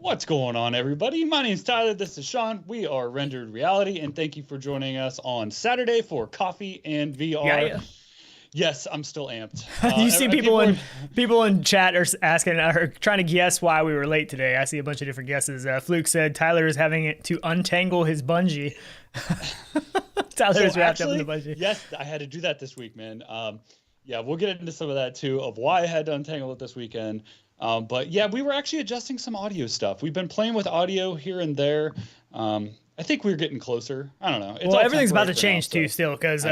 What's going on, everybody? My name's Tyler. This is Sean. We are Rendered Reality, and thank you for joining us on Saturday for Coffee and VR. Yeah. Yes, I'm still amped. You see people in chat are asking, are trying to guess why we were late today. I see a bunch of different guesses. Fluke said Tyler is having to untangle his bungee. Tyler is wrapped up in the bungee. Yes, I had to do that this week, man. Yeah, we'll get into some of that too, of why I had to untangle it this weekend. But yeah, we were actually adjusting some audio stuff. We've been playing with audio here and there. I think we're getting closer. I don't know. It's well, everything's about to change too still, because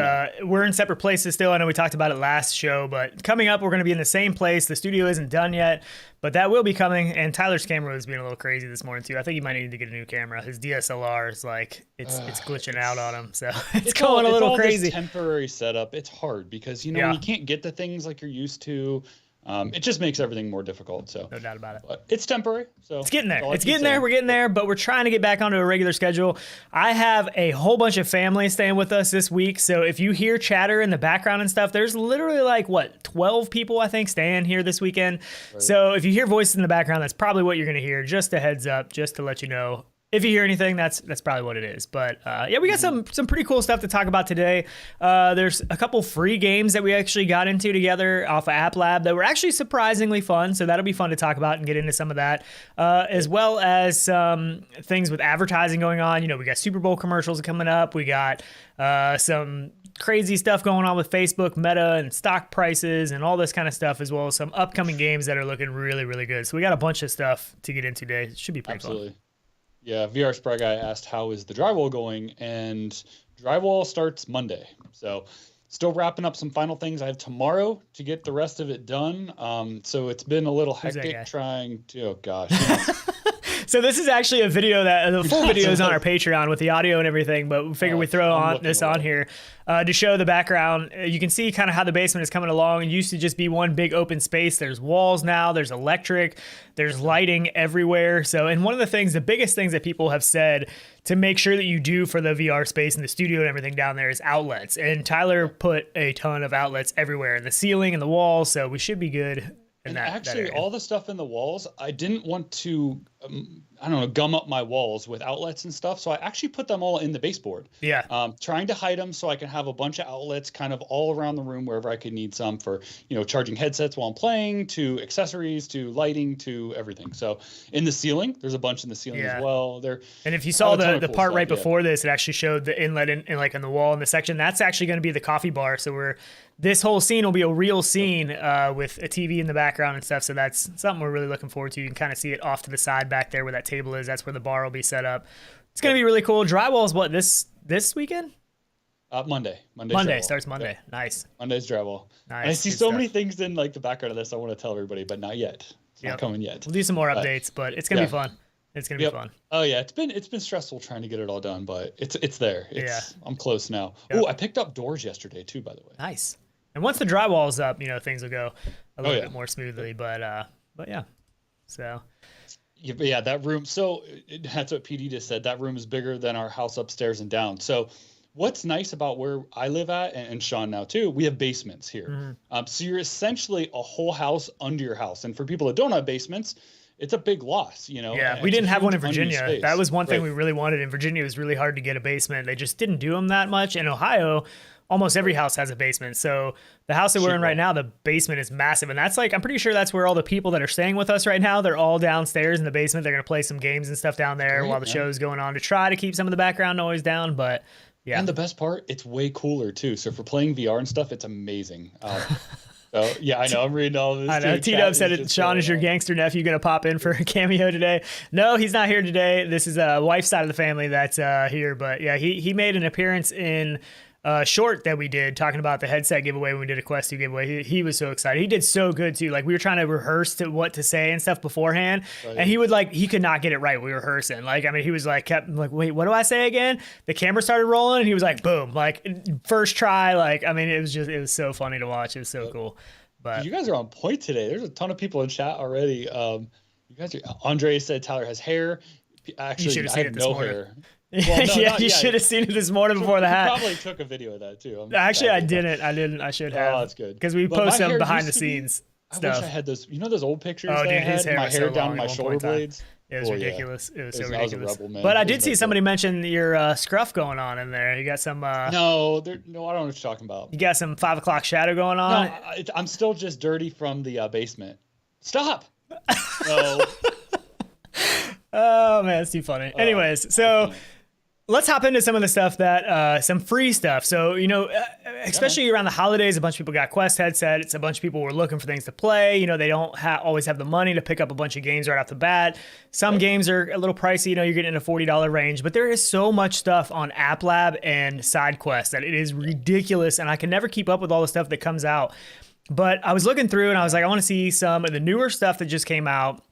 we're in separate places still. I know we talked about it last show, but coming up, we're going to be in the same place. The studio isn't done yet, but that will be coming. And Tyler's camera was being a little crazy this morning too. I think he might need to get a new camera. His DSLR is like, it's glitching out on him. So it's going a little crazy. This temporary setup. It's hard because, you know, you can't get the things like you're used to. It just makes everything more difficult. So no doubt about it. But it's temporary. So it's getting there. It's getting there. We're getting there, but we're trying to get back onto a regular schedule. I have a whole bunch of family staying with us this week. So if you hear chatter in the background and stuff, there's literally like 12 people I think staying here this weekend. Right. So if you hear voices in the background, that's probably what you're going to hear. Just a heads up, just to let you know. If you hear anything, that's probably what it is. But yeah, we got some pretty cool stuff to talk about today. There's a couple free games that we actually got into together off of App Lab that were actually surprisingly fun. So that'll be fun to talk about and get into some of that, as well as some things with advertising going on. You know, we got Super Bowl commercials coming up. We got some crazy stuff going on with Facebook, Meta, and stock prices and all this kind of stuff, as well as some upcoming games that are looking really, really good. So we got a bunch of stuff to get into today. It should be pretty fun. Yeah, VR Spry Guy asked how is the drywall going, and drywall starts Monday. So still wrapping up some final things. I have tomorrow to get the rest of it done. So it's been a little hectic trying to, oh gosh. So this is actually a video that the full video is on our Patreon with the audio and everything, but we figured we throw this on here to show the background. You can see kind of how the basement is coming along. It used to just be one big open space. There's walls now, there's electric, there's lighting everywhere. So, and one of the biggest things that people have said to make sure that you do for the VR space and the studio and everything down there is outlets. And Tyler put a ton of outlets everywhere in the ceiling and the walls. So we should be good. And actually, all the stuff in the walls, I didn't want to, gum up my walls with outlets and stuff. So I actually put them all in the baseboard. Yeah. Trying to hide them so I can have a bunch of outlets kind of all around the room wherever I could need some for, charging headsets while I'm playing, to accessories, to lighting, to everything. So in the ceiling, there's a bunch in the ceiling as well. And if you saw the part right before this, it actually showed the inlet in the wall in the section. That's actually going to be the coffee bar. So this whole scene will be a real scene with a TV in the background and stuff. So that's something we're really looking forward to. You can kind of see it off to the side back there where that table is. That's where the bar will be set up. It's going to be really cool. Drywall is what, this weekend? Monday. Monday starts Monday. Yep. Nice. Monday's drywall. Nice. And I see so many things in the background of this I want to tell everybody, but not yet. It's not coming yet. We'll do some more updates, but it's going to be fun. It's going to be fun. Oh yeah, it's been stressful trying to get it all done, but it's there. I'm close now. Yep. Oh, I picked up doors yesterday too, by the way. Nice. And once the drywall is up, things will go a little bit more smoothly. But yeah, so. Yeah, that room. So that's what PD just said. That room is bigger than our house upstairs and down. So what's nice about where I live at, and Sean now too, we have basements here. So you're essentially a whole house under your house. And for people that don't have basements, it's a big loss, Yeah, we didn't have one in Virginia. That was one thing we really wanted. In Virginia, it was really hard to get a basement. They just didn't do them that much. In Ohio, almost every house has a basement. So the house that we're in right now, the basement is massive. And that's I'm pretty sure that's where all the people that are staying with us right now, they're all downstairs in the basement. They're going to play some games and stuff down there while the show's going on to try to keep some of the background noise down. But yeah. And the best part, it's way cooler too. So for playing VR and stuff, it's amazing. So yeah, I know. I'm reading all this. I know. T-Dub said it. Sean, is your gangster nephew going to pop in for a cameo today? No, he's not here today. This is a wife's side of the family that's here. But yeah, he made an appearance in short that we did talking about the headset giveaway when we did a Quest 2 giveaway. He was so excited. He did so good too. Like we were trying to rehearse what to say and stuff beforehand, and he could not get it right when we were rehearsing. He was wait, what do I say again? The camera started rolling and he was like, boom, first try. It was so funny to watch. It was so cool. But you guys are on point today. There's a ton of people in chat already. Andre said Tyler has hair. Actually, I have no hair. Well, no, you should have seen it this morning before the hat. Probably took a video of that too. Actually, I didn't. I should have. Oh, that's good. Because we post them behind the scenes. I wish stuff. I had those. You know those old pictures Oh, that dude, I his had? hair My was hair so down long my at one shoulder point in time. blades. It was Oh, ridiculous. It was so I was a ridiculous. rebel, man. But I It did was see messed somebody up. mention your scruff going on in there. You got some. No, I don't know what you're talking about. You got some 5 o'clock shadow going No, on. I'm still just dirty from the basement. Stop. No. Oh man, it's too funny. Anyways, so let's hop into some of the stuff that some free stuff. So especially around the holidays, a bunch of people got Quest headsets. A bunch of people were looking for things to play. They don't always have the money to pick up a bunch of games right off the bat. Some games are a little pricey. You're getting in a $40 range, but there is so much stuff on App Lab and Side Quest that it is ridiculous, and I can never keep up with all the stuff that comes out. But I was looking through and I was like, I want to see some of the newer stuff that just came out.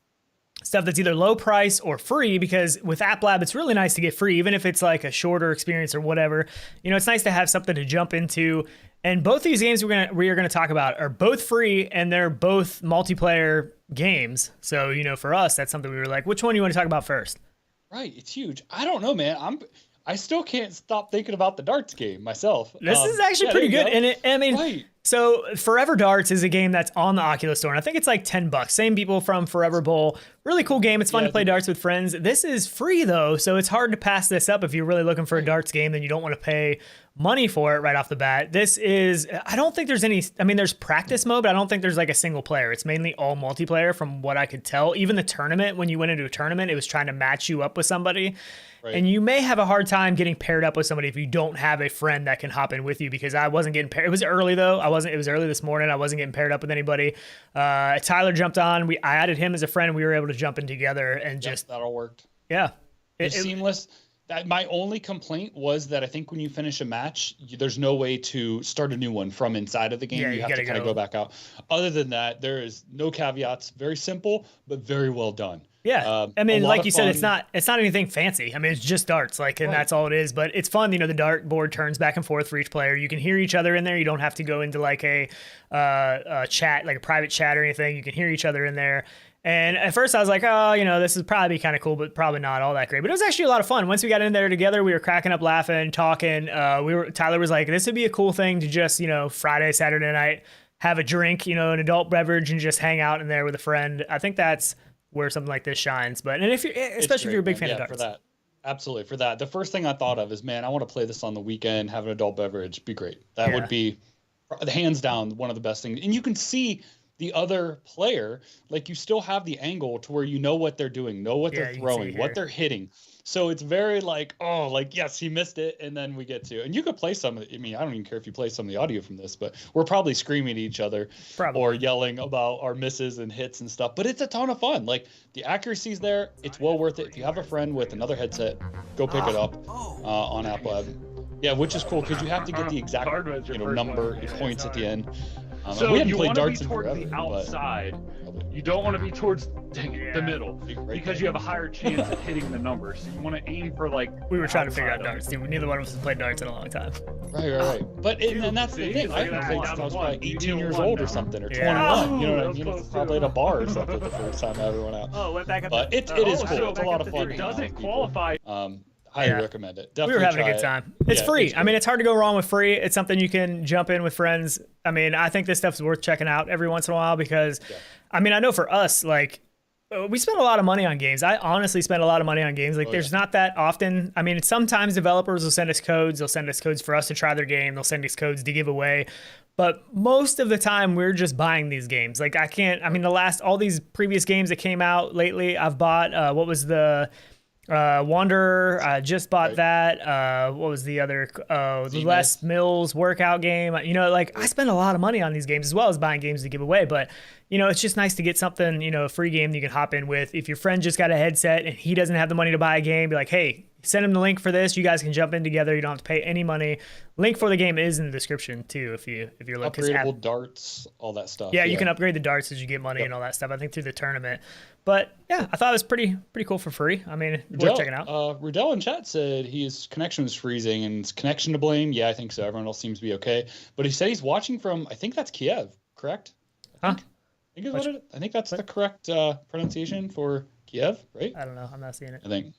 Stuff that's either low price or free, because with App Lab, it's really nice to get free, even if it's like a shorter experience or whatever. It's nice to have something to jump into. And both these games we are gonna talk about are both free, and they're both multiplayer games. So for us, that's something we were like, which one do you want to talk about first? Right, it's huge. I don't know, man. I still can't stop thinking about the darts game myself. This is actually pretty good, and right. So Forever Darts is a game that's on the Oculus Store, and I think it's like $10. Same people from Forever Bowl. Really cool game. It's fun to play darts with friends. This is free though, so it's hard to pass this up if you're really looking for a darts game. Then you don't want to pay money for it right off the bat. This is. I don't think there's any. I mean, there's practice mode, but I don't think there's like a single player. It's mainly all multiplayer, from what I could tell. Even the tournament, when you went into a tournament, it was trying to match you up with somebody. Right. And you may have a hard time getting paired up with somebody if you don't have a friend that can hop in with you, because I wasn't getting paired. It was early though. It was early this morning. I wasn't getting paired up with anybody. Tyler jumped on. I added him as a friend. We were able to jump in together and just. That all worked. Yeah. It's seamless. My only complaint was that I think when you finish a match, there's no way to start a new one from inside of the game. Yeah, you have to kind of go back out. Other than that, there is no caveats. Very simple, but very well done. Yeah, I mean, like you said, it's not anything fancy. I mean, it's just darts, and that's all it is. But it's fun. The dart board turns back and forth for each player. You can hear each other in there. You don't have to go into like a chat, like a private chat or anything. You can hear each other in there. And at first I was like, this is probably kind of cool, but probably not all that great. But it was actually a lot of fun. Once we got in there together, we were cracking up, laughing, talking. Tyler was like, this would be a cool thing to just, Friday, Saturday night, have a drink, an adult beverage, and just hang out in there with a friend. I think that's where something like this shines. But especially if you're a big fan of darts. For that. Absolutely. For that. The first thing I thought of is, man, I want to play this on the weekend, have an adult beverage, be great. That would be hands down one of the best things. And you can see the other player, like you still have the angle to where you know what they're doing, know what they're throwing, what they're hitting. So it's very like, yes, he missed it. And then we get to, and you could play some of it. I mean, I don't even care if you play some of the audio from this, but we're probably screaming at each other or yelling about our misses and hits and stuff. But it's a ton of fun. Like the accuracy's there. It's well worth it. If you have a friend with another headset, go pick it up on App Lab. Yeah, which is cool because you have to get the exact number points at the end. So we haven't you played want to be darts in towards forever, the outside. You don't want to be towards the middle because you have a higher chance of hitting the numbers. You want to aim for like. We were trying to figure out darts. Dude, neither one of us has played darts in a long time. Right. But and that's the thing. I haven't played since I was probably 18 years old or something, or 21. You know what I mean? It's probably at a bar or something the first time I ever went out. Went back up. But it is cool. It's a lot of fun. It doesn't qualify. Highly recommend it. Definitely we were having a good time. It's free. I mean, it's hard to go wrong with free. It's something you can jump in with friends. I mean, I think this stuff's worth checking out every once in a while because, I mean, I know for us, like, we spend a lot of money on games. I honestly spend a lot of money on games. Like, there's not that often. I mean, sometimes developers will send us codes. They'll send us codes for us to try their game. They'll send us codes to give away. But most of the time, we're just buying these games. Like, all these previous games that came out lately, I've bought, what was the... Wanderer, I just bought that. What was the other? The Les Mills workout game. I spend a lot of money on these games as well as buying games to give away. But it's just nice to get something, a free game that you can hop in with. If your friend just got a headset and he doesn't have the money to buy a game, be like, hey, send him the link for this. You guys can jump in together. You don't have to pay any money. Link for the game is in the description too. If you're looking, upgradable darts, all that stuff. Yeah, you can upgrade the darts as you get money and all that stuff. I think through the tournament. But yeah, I thought it was pretty cool for free. I mean, worth checking out. Rudell in chat said his connection was freezing and it's connection to blame. Yeah, I think so. Everyone else seems to be okay. But he said he's watching from, I think that's Kiev, correct? I think that's the correct pronunciation for Kiev, right? I don't know. I'm not seeing it. I think.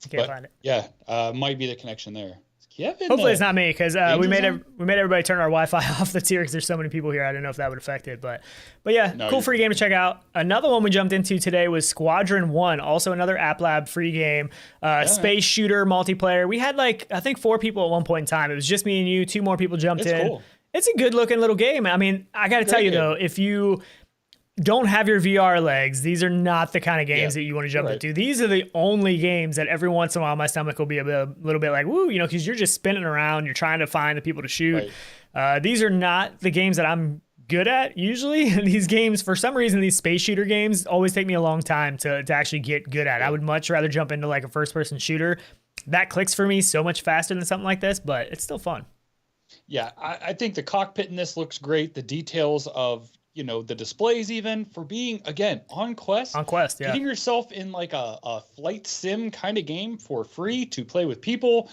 I can't find it. Yeah, might be the connection there. It's Kevin. Hopefully it's not me, because we made zone? everybody turn our Wi-Fi off the tier because there's so many people here. I don't know if that would affect it, but yeah, No, cool free game to check out. Another one we jumped into today was Squadron One, also another App Lab free game, space shooter multiplayer. We had like I think 4 people at one point in time. It was just me and you. 2 more people jumped in. Cool. It's a good looking little game. I mean, I got to tell you though, if you don't have your VR legs, these are not the kind of games that you want to jump into. These are the only games that every once in a while my stomach will be a little bit like, woo, you know, because you're just spinning around, you're trying to find the people to shoot. These are not the games that I'm good at usually. These games, for some reason, these space shooter games always take me a long time to actually get good at. I would much rather jump into like a first-person shooter. That clicks for me so much faster than something like this, but it's still fun. Yeah, I think the cockpit in this looks great. The details of the displays, even for being, again, on Quest. On Quest, yeah. Getting yourself in like a flight sim kind of game for free to play with people,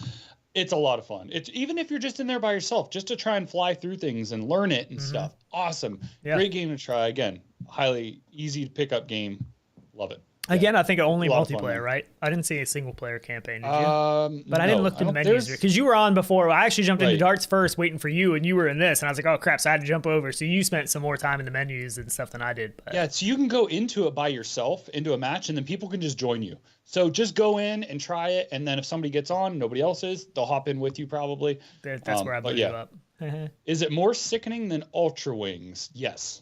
it's a lot of fun. It's even if you're just in there by yourself, just to try and fly through things and learn it and stuff. Awesome. Yeah. Great game to try. Again, highly easy to pick up game. Love it. Again, I think only multiplayer, right? I didn't see a single player campaign, did you? But I didn't look through the menus because you were on before. I actually jumped into darts first, waiting for you, and you were in this, and I was like, "Oh crap!" So I had to jump over. So you spent some more time in the menus and stuff than I did. But. Yeah, so you can go into it by yourself into a match, and then people can just join you. So just go in and try it, and then if somebody gets on, nobody else is, they'll hop in with you probably. That's where I blew you up. Is it more sickening than Ultra Wings? Yes,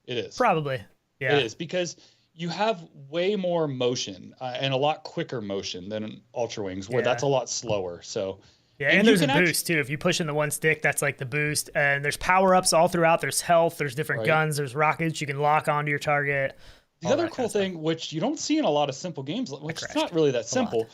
it is. Probably. Yeah, it is because you have way more motion and a lot quicker motion than Ultra Wings, where that's a lot slower. So and there's a boost too. If you push in the one stick, that's like the boost. And there's power-ups all throughout. There's health. There's different guns. There's rockets you can lock onto your target. The other cool thing, which you don't see in a lot of simple games, which is not really that simple,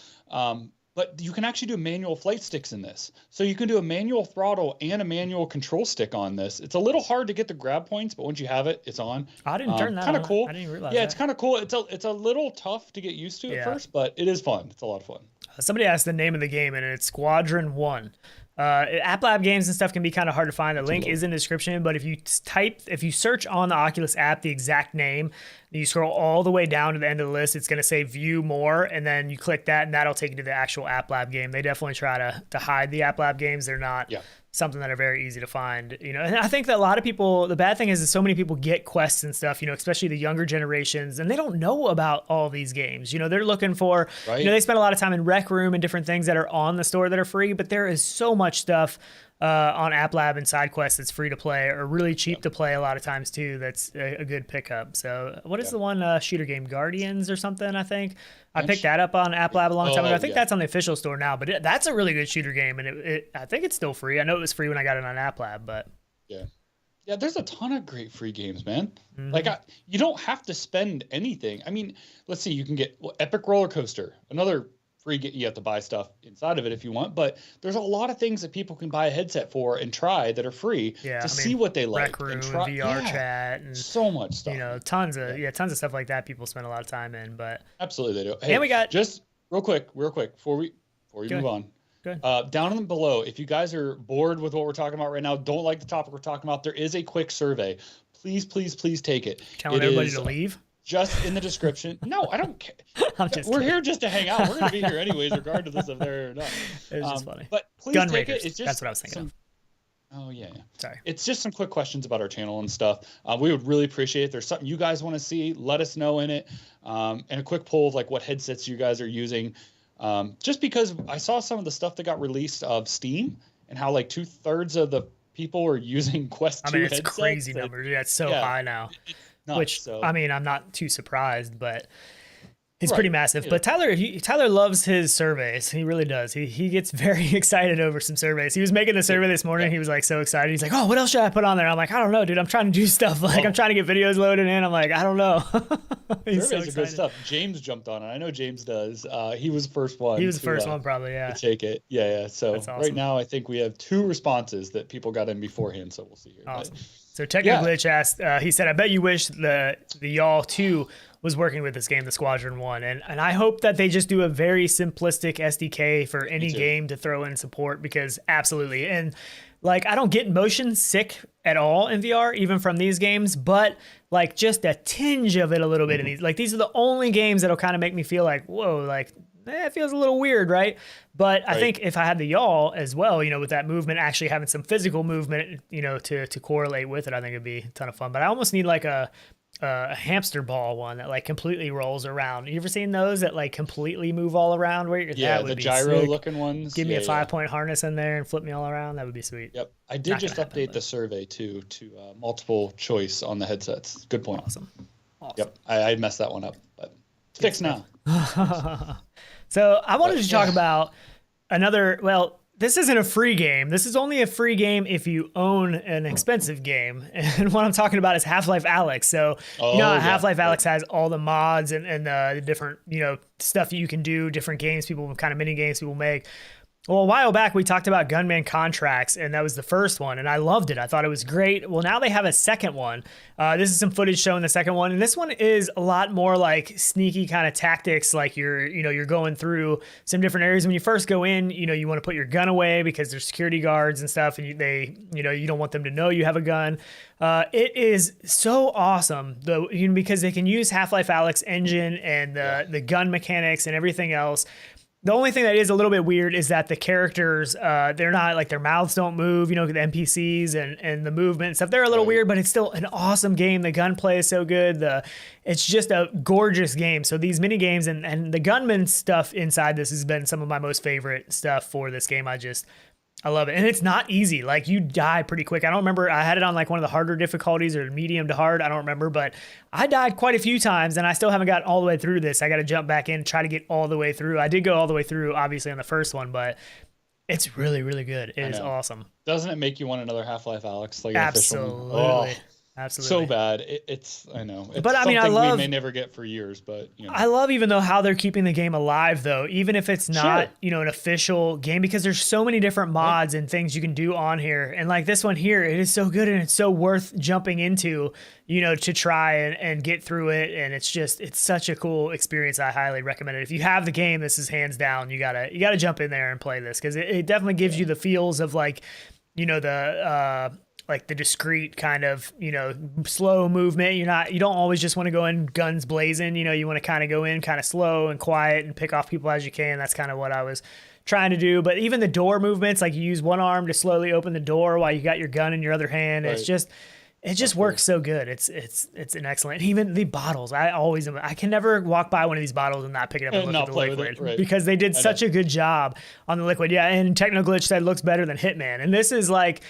but you can actually do manual flight sticks in this. So you can do a manual throttle and a manual control stick on this. It's a little hard to get the grab points, but once you have it, it's on. I didn't turn that on. Kind of cool. I didn't realize it's kind of cool. It's a little tough to get used to at first, but it is fun. It's a lot of fun. Somebody asked the name of the game, and it's Squadron One. App Lab games and stuff can be kind of hard to find. The link is in the description, but if you search on the Oculus app the exact name, you scroll all the way down to the end of the list, it's going to say view more, and then you click that, and that'll take you to the actual App Lab game. They definitely try to hide the App Lab games. They're not something that are very easy to find, and I think that a lot of people, the bad thing is so many people get quests and stuff, especially the younger generations, and they don't know about all these games. They're looking for, they spend a lot of time in Rec Room and different things that are on the store that are free, but there is so much stuff on App Lab and side quests that's free to play or really cheap to play a lot of times too. That's a good pickup. So what is the one shooter game, Guardians or something? I think I picked that up on App Lab a long time ago. I think that's on the official store now, but that's a really good shooter game, and I think it's still free. I know it was free when I got it on App Lab, but yeah, there's a ton of great free games, man. Like you don't have to spend anything. I mean, let's see, you can get Epic Roller Coaster, another free. You have to buy stuff inside of it if you want, but there's a lot of things that people can buy a headset for and try that are free see what they like. Rec Room, and VR chat, and so much stuff. Tons of stuff like that. People spend a lot of time in, but absolutely they do. Hey, and we got just real quick before we move on. Down below, if you guys are bored with what we're talking about right now, don't like the topic we're talking about, there is a quick survey. Please take it. Telling everybody to leave. Just in the description. No, I don't care. We're here just to hang out. We're going to be here anyways, regardless of there or not. It was just funny. But please Gun take Raiders. it. It's just that's what I was thinking of. Oh, yeah. Sorry. It's just some quick questions about our channel and stuff. We would really appreciate it. If there's something you guys want to see, let us know in it. And a quick poll of like what headsets you guys are using. Just because I saw some of the stuff that got released of Steam and how like 2/3 of the people are using Quest 2 headsets. It's crazy numbers. Yeah, it's so high now. Which, I mean, I'm not too surprised, but it's pretty massive. But Tyler loves his surveys. He really does. He gets very excited over some surveys. He was making the survey this morning. He was like so excited. He's like, oh, what else should I put on there? I'm like, I don't know, dude. I'm trying to do stuff. Like I'm trying to get videos loaded in. I'm like, I don't know. Surveys are good stuff. James jumped on it. I know James does. He was the first one. He was the first one, probably, to take it. Yeah. So awesome. Right now, I think we have 2 responses that people got in beforehand. So we'll see here. Awesome. So Technical Glitch asked, he said, I bet you wish the Y'all 2 was working with this game, the Squadron One. And I hope that they just do a very simplistic SDK for any game to throw in support, because absolutely. And like, I don't get motion sick at all in VR, even from these games, but like just a tinge of it a little bit in these. Like, these are the only games that'll kind of make me feel like, whoa, like it feels a little weird, right? But I think if I had the yaw as well, with that movement, actually having some physical movement, to correlate with it, I think it'd be a ton of fun. But I almost need like a hamster ball one that like completely rolls around. You ever seen those that like completely move all around? That would the be gyro sick. looking ones. Give me a 5-point harness in there and flip me all around. That would be sweet. Yep. I did just update the survey too to multiple choice on the headsets. Good point. Awesome. Yep. I messed that one up, but it's fixed now. So I wanted to talk about another, this isn't a free game. This is only a free game if you own an expensive game. And what I'm talking about is Half-Life Alyx. So, Half-Life Alyx has all the mods and the different, stuff you can do, different games, kind of mini games people make. Well, a while back, we talked about Gunman contracts, and that was the first one, and I loved it. I thought it was great. Well, now they have a second one. This is some footage showing the second one, and this one is a lot more like sneaky kind of tactics, like you're going through some different areas. When you first go in, you want to put your gun away because there's security guards and stuff, and you don't want them to know you have a gun. It is so awesome, though, because they can use Half-Life Alyx engine and the gun mechanics and everything else. The only thing that is a little bit weird is that the characters, they're not like their mouths don't move, the NPCs and the movement and stuff. They're a little weird, but it's still an awesome game. The gunplay is so good. It's just a gorgeous game. So these mini games and the gunman stuff inside this has been some of my most favorite stuff for this game. I love it. And it's not easy. Like, you die pretty quick. I don't remember. I had it on like one of the harder difficulties or medium to hard. I don't remember, but I died quite a few times and I still haven't gotten all the way through this. I got to jump back in and try to get all the way through. I did go all the way through, obviously, on the first one, but it's really, really good. It is awesome. Doesn't it make you want another Half-Life Alyx? Like absolutely. So bad. I know. It's but I mean, I love. We may never get for years, but I love even though how they're keeping the game alive, though, even if it's not an official game, because there's so many different mods and things you can do on here, and like this one here, it is so good and it's so worth jumping into, to try and get through it, and it's such a cool experience. I highly recommend it. If you have the game, this is hands down. You gotta jump in there and play this because it definitely gives you the feels of like, like the discreet kind of, slow movement. You don't always just want to go in guns blazing. You want to kind of go in kind of slow and quiet and pick off people as you can. That's kind of what I was trying to do. But even the door movements, like you use one arm to slowly open the door while you got your gun in your other hand. Right. It just works so good. It's an excellent. Even the bottles, I can never walk by one of these bottles and not pick it up and look at the liquid because they did such a good job on the liquid. Yeah, and Technoglitch said looks better than Hitman, and this is like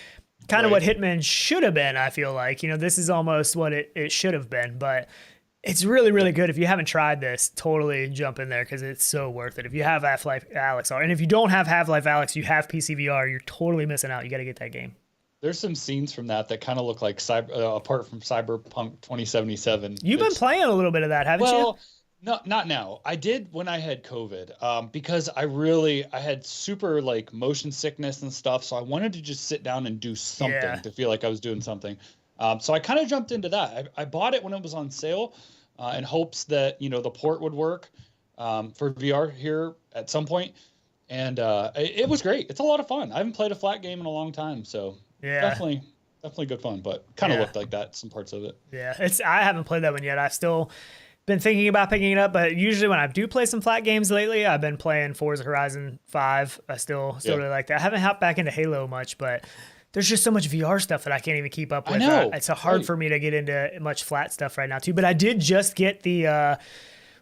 kind of what Hitman should have been. I feel like this is almost what it should have been, but it's really, really good. If you haven't tried this, totally jump in there because it's so worth it. If you have Half-Life Alyx, and if you don't have Half-Life Alyx, you have PCVR, you're totally missing out. You got to get that game. There's some scenes from that kind of look like apart from Cyberpunk 2077. You've been playing a little bit of that, haven't you? No, not now. I did when I had COVID, because I had super like motion sickness and stuff. So I wanted to just sit down and do something to feel like I was doing something. So I kind of jumped into that. I bought it when it was on sale, in hopes that, the port would work, for VR here at some point. And, it was great. It's a lot of fun. I haven't played a flat game in a long time. So definitely good fun, but kind of looked like that, some parts of it. Yeah. I haven't played that one yet. I've still been thinking about picking it up, but usually when I do play some flat games lately, I've been playing Forza Horizon 5. I still really like that. I haven't hopped back into Halo much, but there's just so much VR stuff that I can't even keep up with. I know. It's hard for me to get into much flat stuff right now too, but I did just get the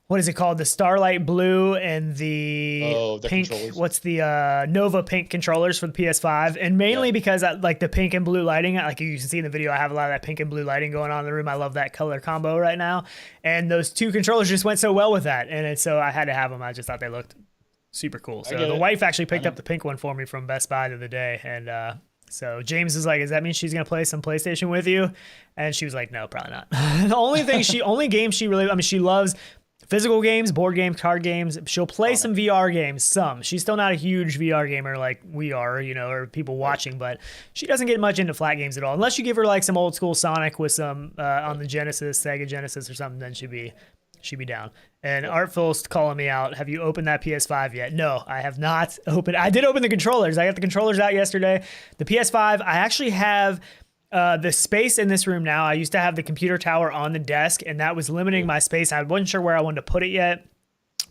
what is it called? The Starlight Blue and the pink. Controllers. What's the Nova pink controllers for the PS5? And mainly because I like the pink and blue lighting. Like you can see in the video, I have a lot of that pink and blue lighting going on in the room. I love that color combo right now. And those two controllers just went so well with that. And so I had to have them. I just thought they looked super cool. So the wife actually picked up the pink one for me from Best Buy the other day. And so James was like, does that mean she's going to play some PlayStation with you? And she was like, no, probably not. The only game she really, she loves physical games, board games, card games. She'll play some VR games, some. She's still not a huge VR gamer like we are, or people watching, but she doesn't get much into flat games at all. Unless you give her like some old school Sonic with some on the Genesis, Sega Genesis or something, then she'd be down. And Artful's calling me out. Have you opened that PS5 yet? No, I have not opened. I did open the controllers. I got the controllers out yesterday. The PS5, I actually have the space in this room now. I used to have the computer tower on the desk, and that was limiting my space. I wasn't sure where I wanted to put it yet.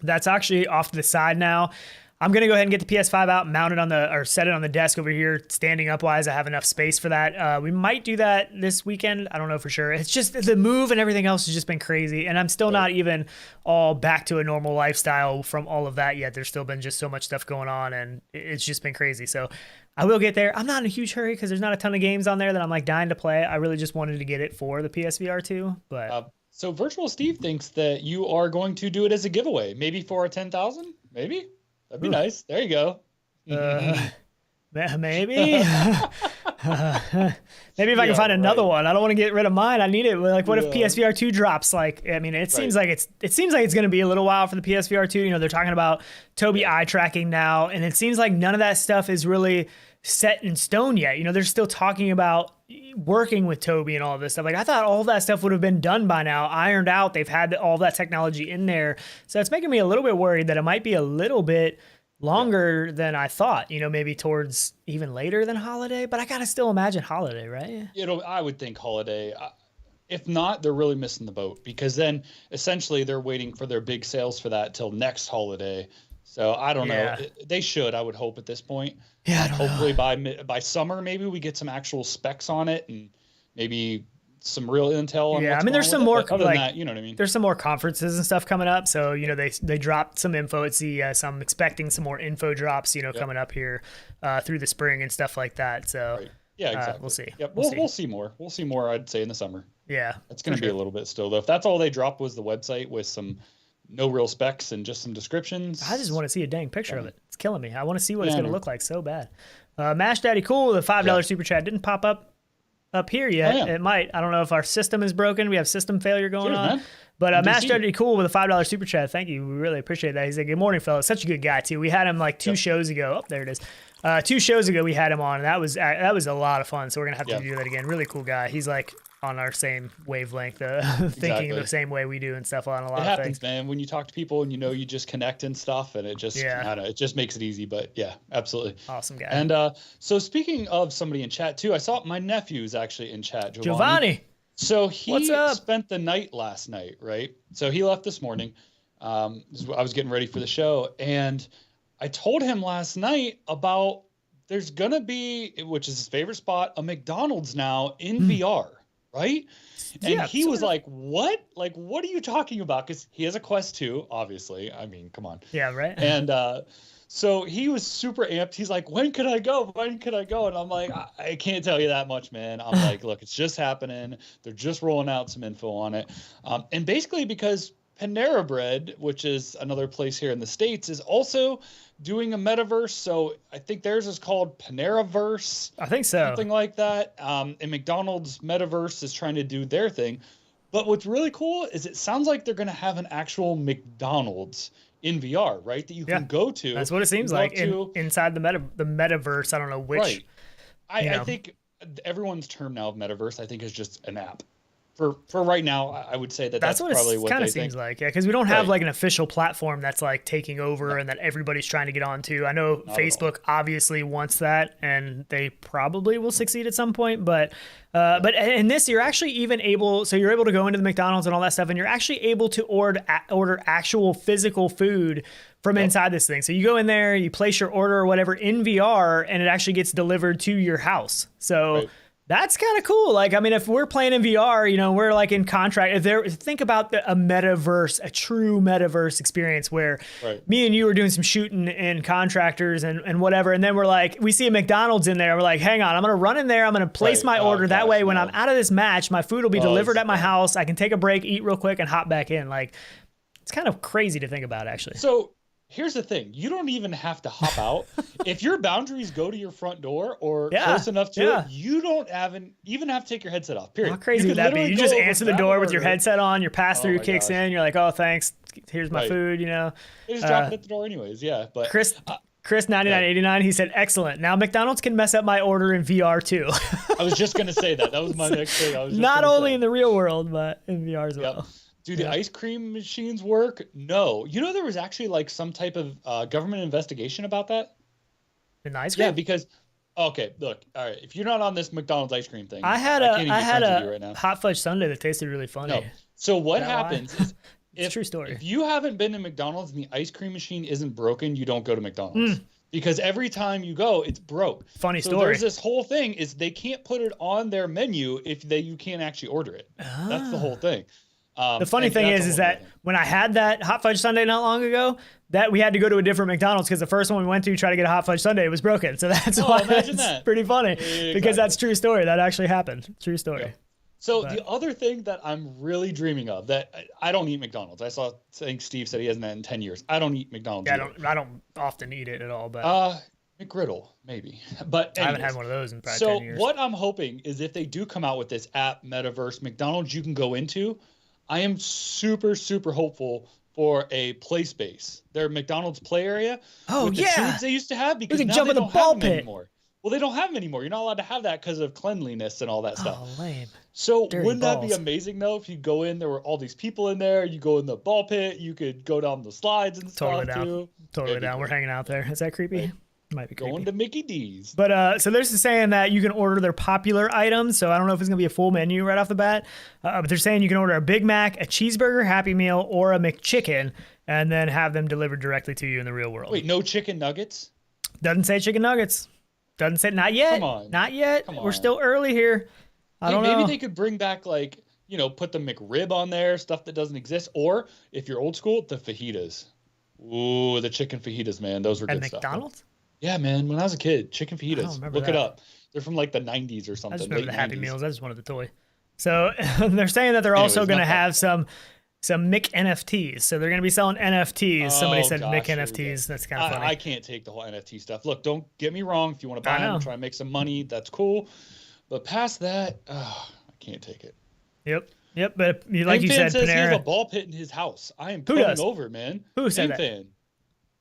That's actually off to the side now. I'm going to go ahead and get the PS5 out, mount it or set it on the desk over here, standing up wise. I have enough space for that. We might do that this weekend. I don't know for sure. It's just the move and everything else has just been crazy. And I'm still not even all back to a normal lifestyle from all of that yet. There's still been just so much stuff going on and it's just been crazy. So I will get there. I'm not in a huge hurry because there's not a ton of games on there that I'm like dying to play. I really just wanted to get it for the PSVR2, but so Virtual Steve thinks that you are going to do it as a giveaway, maybe for a 10,000, maybe. That'd be nice. There you go. Maybe. Maybe if I can find another one. I don't want to get rid of mine. I need it. Like, what if PSVR2 drops? Like, I mean, it seems like it's going to be a little while for the PSVR2. You know, they're talking about Tobi eye tracking now, and it seems like none of that stuff is really set in stone yet. You know, they're still talking about working with Tobi and all of this stuff. Like, I thought all of that stuff would have been done by now, ironed out. They've had all that technology in there. So it's making me a little bit worried that it might be a little bit longer than I thought, you know, maybe towards even later than holiday, but I gotta still imagine holiday, right? I would think holiday. If not, they're really missing the boat because then essentially they're waiting for their big sales for that till next holiday. So I don't know. They should, I would hope at this point. Yeah. Hopefully by summer, maybe we get some actual specs on it and maybe some real intel on I mean, there's some more other than that, you know what I mean? There's some more conferences and stuff coming up. So, you know, they dropped some info at CES. I'm expecting some more info drops, you know, coming up here through the spring and stuff like that. So yeah, exactly. We'll see. Yep. We'll see more. We'll see more, I'd say, in the summer. Yeah. It's going to be a little bit still, though. If that's all they dropped was the website with some no real specs and just some descriptions. I just want to see a dang picture of it. It's killing me. I want to see what it's going to look like so bad. Mash Daddy Cool, the $5 super chat didn't pop up here yet. It might. I don't know if our system is broken. We have system failure going on. Man. But Master Daddy Cool with a $5 super chat. Thank you. We really appreciate that. He's like, good morning, fellas. Such a good guy too. We had him like 2 shows ago. Oh, there it is. 2 shows ago we had him on, and that was a lot of fun. So we're gonna have to do that again. Really cool guy. He's like on our same wavelength, thinking the same way we do and stuff on a lot of things. It happens, man. When you talk to people and you just connect and stuff, and it just I don't know, it just makes it easy. But yeah, absolutely. Awesome guy. And so speaking of somebody in chat too, I saw my nephew's actually in chat, Giovanni. So he spent the night last night, right? So he left this morning. I was getting ready for the show, and I told him last night about there's gonna be, which is his favorite spot, a McDonald's now in VR, right? And he was like, "What? Like, what are you talking about?" Because he has a Quest 2, obviously. I mean, come on. Yeah, right. And so he was super amped. He's like, "When could I go? When could I go?" And I'm like, I can't tell you that much, man. I'm like, look, it's just happening. They're just rolling out some info on it. And basically because Panera Bread, which is another place here in the States, is also doing a metaverse. So I think theirs is called Paneraverse. I think so. Something like that. And McDonald's Metaverse is trying to do their thing. But what's really cool is it sounds like they're going to have an actual McDonald's in VR, right? That you can go to. That's what it seems like inside the metaverse. I don't know which. Right. I think everyone's term now of metaverse, I think, is just an app. For right now, I would say that's probably what it kind of seems like. Yeah, because we don't have like an official platform that's like taking over and that everybody's trying to get onto. I know Facebook obviously wants that, and they probably will succeed at some point. But in this, you're actually even able. So you're able to go into the McDonald's and all that stuff, and you're actually able to order actual physical food from inside this thing. So you go in there, you place your order or whatever in VR, and it actually gets delivered to your house. So. That's kind of cool. Like, I mean, if we're playing in VR, you know, we're like in contract. Think about a metaverse, a true metaverse experience where me and you are doing some shooting in contractors and whatever. And then we're like, we see a McDonald's in there. We're like, hang on, I'm going to run in there. I'm going to place my order. That way, when I'm out of this match, my food will be delivered at my house. I can take a break, eat real quick, and hop back in. Like, it's kind of crazy to think about, actually. So here's the thing. You don't even have to hop out. If your boundaries go to your front door or close enough to it, you don't even have to take your headset off, period. How crazy would that be? You just answer the door with your headset on, your pass-through kicks in, you're like, oh, thanks, here's my food, you know. They just drop it at the door anyways, But Chris 9989, he said, excellent. Now McDonald's can mess up my order in VR too. I was just going to say that. That was my next thing. Not only in the real world, but in VR as well. Do the ice cream machines work? No. You know, there was actually like some type of government investigation about that. In the ice cream? Yeah, because look, all right. If you're not on this McDonald's ice cream thing, I had a hot fudge sundae that tasted really funny. No. So what happens is It's a true story. If you haven't been to McDonald's and the ice cream machine isn't broken, you don't go to McDonald's. Because every time you go, it's broke. Funny so story. There's this whole thing is they can't put it on their menu if you can't actually order it. That's the whole thing. The funny thing is that when I had that hot fudge sundae not long ago, that we had to go to a different McDonald's because the first one we went to try to get a hot fudge sundae was broken. So that's why it's pretty funny because that's true story. That actually happened. True story. Yeah. So the other thing that I'm really dreaming of that I don't eat McDonald's. I think Steve said he hasn't had in 10 years. I don't eat McDonald's. Yeah, I don't often eat it at all. But McGriddle maybe. But anyways, I haven't had one of those in probably 10 years. So what I'm hoping is if they do come out with this app Metaverse McDonald's you can go into, I am super super hopeful for a play space. Their McDonald's play area. Oh with the tubes they used to have because we can now jump they in the don't ball have them pit anymore. Well, they don't have them anymore. You're not allowed to have that because of cleanliness and all that stuff. Oh, lame. So Dirty wouldn't that be balls. amazing though? If you go in, there were all these people in there. You go in the ball pit. You could go down the slides and stuff too. Totally down. We're hanging out there. Is that creepy? Right. Might be creepy. Going to Mickey D's. But so there's saying that you can order their popular items. So I don't know if it's gonna be a full menu right off the bat. But they're saying you can order a Big Mac, a cheeseburger, Happy Meal, or a McChicken, and then have them delivered directly to you in the real world. Wait, no chicken nuggets? Doesn't say chicken nuggets. Doesn't say not yet. Come on. Not yet. Come We're on. still early here. I don't know. Maybe they could bring back like, put the McRib on there, stuff that doesn't exist. Or if you're old school, the fajitas. Ooh, the chicken fajitas, man. Those were good At stuff. McDonald's? Yeah, man. When I was a kid, chicken fajitas. I don't remember Look it that. up. They're from like the 90s or something. I just remember late the Happy 90s. Meals. I just wanted the toy. So they're saying that they're also Anyways, going to not that. have some Mick NFTs. So they're going to be selling NFTs. Somebody said gosh, Mick here we NFTs. go. That's kind of funny. I can't take the whole NFT stuff. Look, don't get me wrong. If you want to buy I know. them, try and make some money, that's cool. But past that, I can't take it. Yep. But like you Fan said, says he has a Panera. ball pit in his house. I am Who coming does? over, man. Who said that? Fan.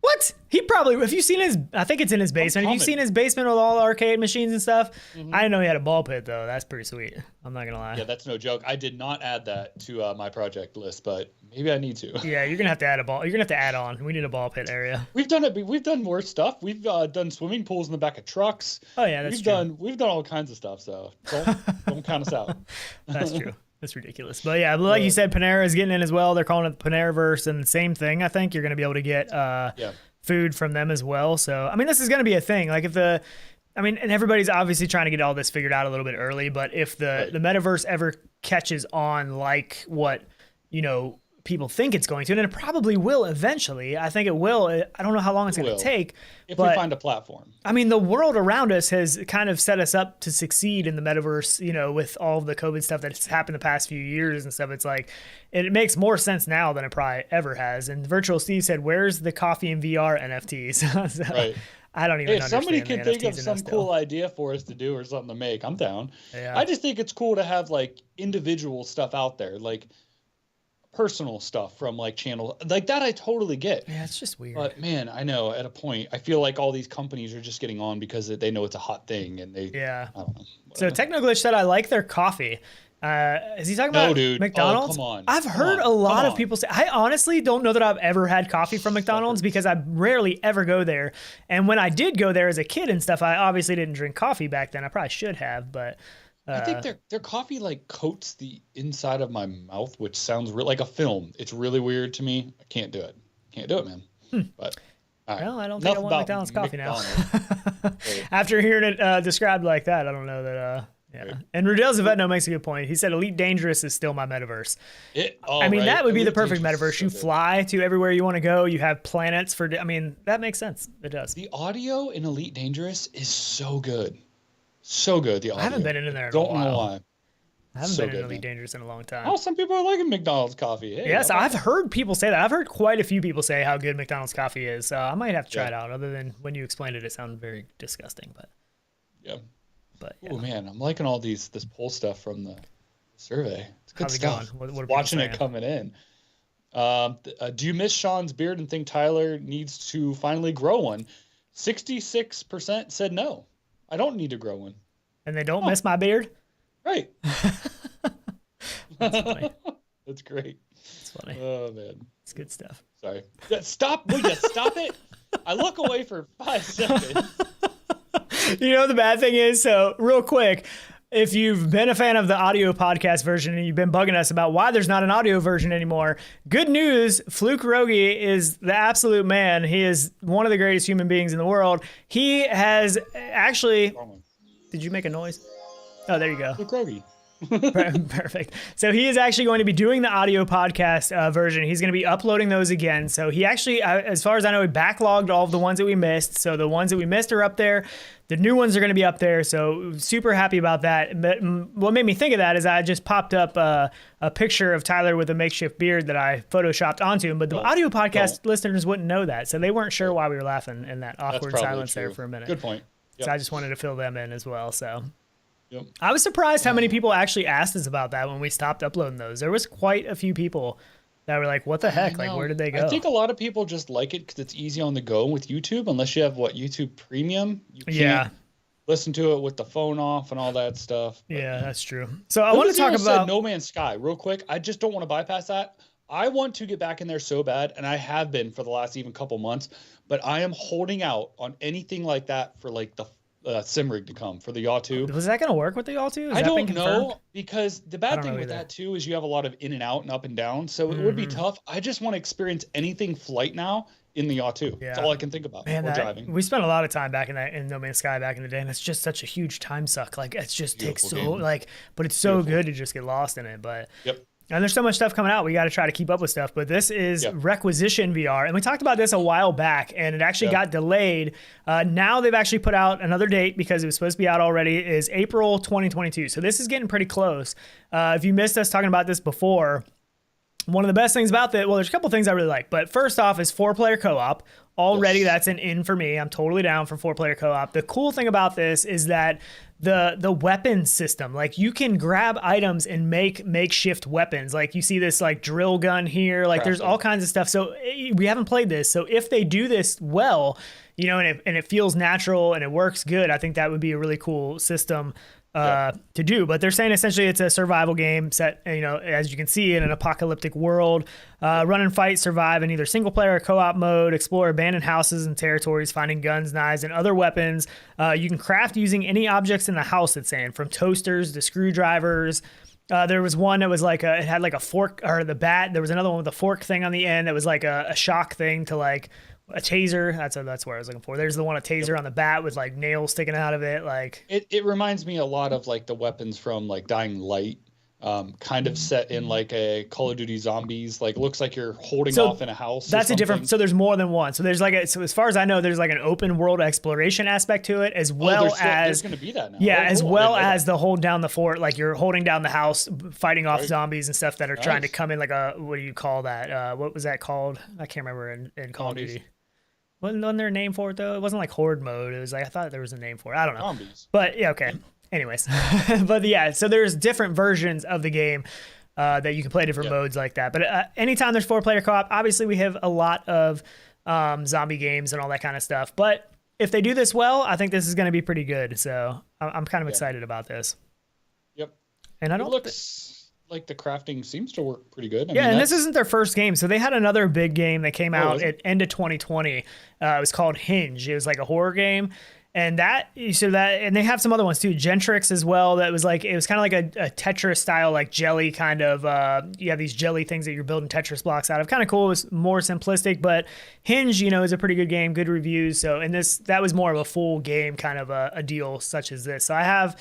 What? He probably, if you've seen his, I think it's in his basement. If you've coming. seen his basement with all the arcade machines and stuff, I didn't know he had a ball pit though. That's pretty sweet. I'm not going to lie. Yeah, that's no joke. I did not add that to my project list, but maybe I need to. Yeah, you're going to have to add a ball. You're going to have to add on. We need a ball pit area. We've done it. We've done more stuff. We've done swimming pools in the back of trucks. Oh yeah, that's true. We've done all kinds of stuff. So don't count us out. That's true. That's ridiculous. But yeah, like you said, Panera is getting in as well. They're calling it the Paneraverse, and same thing. I think you're going to be able to get food from them as well. So I mean, this is going to be a thing. Like and everybody's obviously trying to get all this figured out a little bit early. But if the Metaverse ever catches on, like what people think it's going to, and it probably will eventually. I think it will. I don't know how long it's going to take. If but we find a platform. I mean, the world around us has kind of set us up to succeed in the Metaverse, with all of the COVID stuff that's happened the past few years and stuff. It's like, it makes more sense now than it probably ever has. And Virtual Steve said, where's the coffee and VR NFTs? So, Right. I don't even understand. If somebody can think NFTs of some cool idea for us to do or something to make, I'm down. Yeah. I just think it's cool to have like individual stuff out there, like personal stuff from like channel like that. I totally get. Yeah, it's just weird. But man, I know at a point, I feel like all these companies are just getting on because they know it's a hot thing and they. Yeah. I don't know. So Technoglitch said, I like their coffee. Is he talking about dude. McDonald's? Oh, come on. I've heard a lot of people say, I honestly don't know that I've ever had coffee from McDonald's because I rarely ever go there. And when I did go there as a kid and stuff, I obviously didn't drink coffee back then. I probably should have, but I think their coffee like coats the inside of my mouth, which sounds like a film. It's really weird to me. I can't do it. Can't do it, man. But all right. well, I don't think I want McDonald's coffee now. Right. After hearing it described like that, I don't know that. Yeah. Right. And Rudel Zavetno makes a good point. He said, Elite Dangerous is still my metaverse. Right. That would be the Elite perfect Dangerous metaverse. is You so good. fly to everywhere you want to go. You have planets that makes sense. It does. The audio in Elite Dangerous is so good. So good, the audio. I haven't been in there in a Don't while. know why. I haven't So been in good, Elite man. Dangerous in a long time. Oh, some people are liking McDonald's coffee. Hey, Yes, how about I've heard people say that. I've heard quite a few people say how good McDonald's coffee is. I might have to try it out. Other than when you explained it, it sounded very disgusting. But yeah. yeah. Oh man, I'm liking all this poll stuff from the survey. It's good How's it stuff. going? What are people Watching it saying? coming in. Do you miss Sean's beard and think Tyler needs to finally grow one? 66% said no. I don't need to grow one. And they don't miss my beard? Right. That's funny. That's great. It's funny. Oh man. It's good stuff. Sorry. Stop. Will you stop it? I look away for 5 seconds. You know the bad thing is, so real quick, if you've been a fan of the audio podcast version and you've been bugging us about why there's not an audio version anymore, good news, Fluke Rogi is the absolute man. He is one of the greatest human beings in the world. He has actually... Did you make a noise? Oh, there you go. Fluke Rogi. Perfect. So he is actually going to be doing the audio podcast version. He's going to be uploading those again. So he actually, as far as I know, he backlogged all of the ones that we missed. So the ones that we missed are up there. The new ones are going to be up there. So super happy about that. But what made me think of that is I just popped up a picture of Tyler with a makeshift beard that I photoshopped onto him. But the audio podcast listeners wouldn't know that. So they weren't sure why we were laughing in that awkward silence there for a minute. Good point. Yep. So I just wanted to fill them in as well. So. Yep. I was surprised how many people actually asked us about that when we stopped uploading those. There was quite a few people that were like, what the heck? Like, where did they go? I think a lot of people just like it because it's easy on the go with YouTube. Unless you have, YouTube Premium? You can't listen to it with the phone off and all that stuff. But, yeah, that's true. So I want to talk about No Man's Sky real quick. I just don't want to bypass that. I want to get back in there so bad, and I have been for the last even couple months, but I am holding out on anything like that for like the sim rig to come for the Yaw 2. Was that going to work with the Yaw 2? I don't know, because the bad thing with that too is you have a lot of in and out and up and down, so it would be tough. I just want to experience anything flight now in the Yaw 2. Yeah. That's all I can think about. Man, driving. We spent a lot of time back in No Man's Sky back in the day, and it's just such a huge time suck. Like, it just takes so but it's so good to just get lost in it. But and there's so much stuff coming out. We got to try to keep up with stuff. But this is Requisition VR. And we talked about this a while back, and it actually got delayed. Now they've actually put out another date because it was supposed to be out already. It is April 2022. So this is getting pretty close. If you missed us talking about this before, one of the best things about that, well, there's a couple things I really like. But first off is 4-player co-op. Already that's an in for me. I'm totally down for 4-player co-op. The cool thing about this is that the weapon system, like you can grab items and make makeshift weapons. Like you see this like drill gun here, like there's all kinds of stuff. So we haven't played this. So if they do this well, and it feels natural and it works good, I think that would be a really cool system to do. But they're saying essentially it's a survival game set, as you can see, in an apocalyptic world. Run and fight, survive in either single player or co-op mode, explore abandoned houses and territories, finding guns, knives, and other weapons. You can craft using any objects in the house, it's saying, from toasters to screwdrivers. There was one that was like it had like a fork, or the bat. There was another one with a fork thing on the end that was like a shock thing to like a taser. That's where I was looking for. There's the one, a taser on the bat with like nails sticking out of it. Like it reminds me a lot of like the weapons from like Dying Light, kind of set in like a Call of Duty Zombies. Like looks like you're holding off in a house. That's a different. So there's more than one. So there's like so as far as I know, there's like an open world exploration aspect to it, as well as there's going to be that now. Yeah, as well as the hold down the fort. Like you're holding down the house, fighting off zombies and stuff that are trying to come in. Like what do you call that? What was that called? I can't remember in Call of Duty. Wasn't there a name for it though? It wasn't like horde mode. It was like I thought there was a name for it. I don't know. Zombies. But yeah, okay. Anyways, but yeah, so there's different versions of the game that you can play different modes like that. But anytime there's 4-player co-op, obviously we have a lot of zombie games and all that kind of stuff. But if they do this well, I think this is going to be pretty good. So I'm kind of excited about this. Yep. And I don't. It looks like the crafting seems to work pretty good. I mean, and this isn't their first game. So they had another big game that came out at end of 2020. It was called Hinge. It was like a horror game. And and they have some other ones too. Gentrix as well. That was like, it was kind of like a Tetris style, like jelly kind of, you have these jelly things that you're building Tetris blocks out of. Kind of cool. It was more simplistic, but Hinge, is a pretty good game, good reviews. So, and that was more of a full game kind of a deal such as this. So I have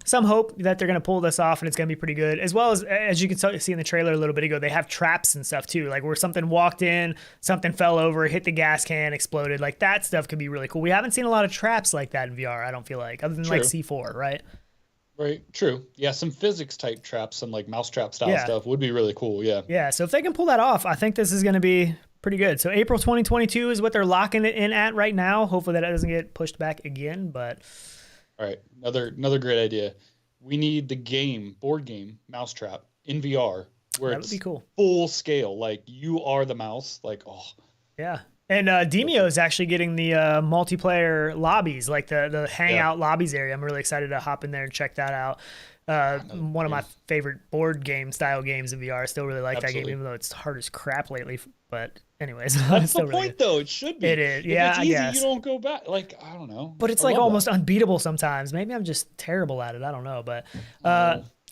some hope that they're going to pull this off and it's going to be pretty good. As well as you can see in the trailer a little bit ago, they have traps and stuff too, like where something walked in, something fell over, hit the gas can, exploded. Like that stuff could be really cool. We haven't seen a lot of traps like that in VR, I don't feel like, other than like C4, right? Right, true. Yeah, some physics type traps, some like mousetrap style stuff would be really cool, Yeah, so if they can pull that off, I think this is going to be pretty good. So April 2022 is what they're locking it in at right now. Hopefully that doesn't get pushed back again, but... All right, another great idea. We need the board game Mousetrap in VR where that would be cool. Full scale, like you are the mouse, like yeah. And Demio is actually getting the multiplayer lobbies, like the hangout lobbies area. I'm really excited to hop in there and check that out. One of my favorite board game style games in VR. I still really like that game, Absolutely. even though it's hard as crap lately. But anyways, That's it's still the really point, good. though. It should be. It is. If Yeah, it's I easy, guess. you don't go back. Like, I don't know. But it's I like love almost that. unbeatable sometimes. Maybe I'm just terrible at it. I don't know. But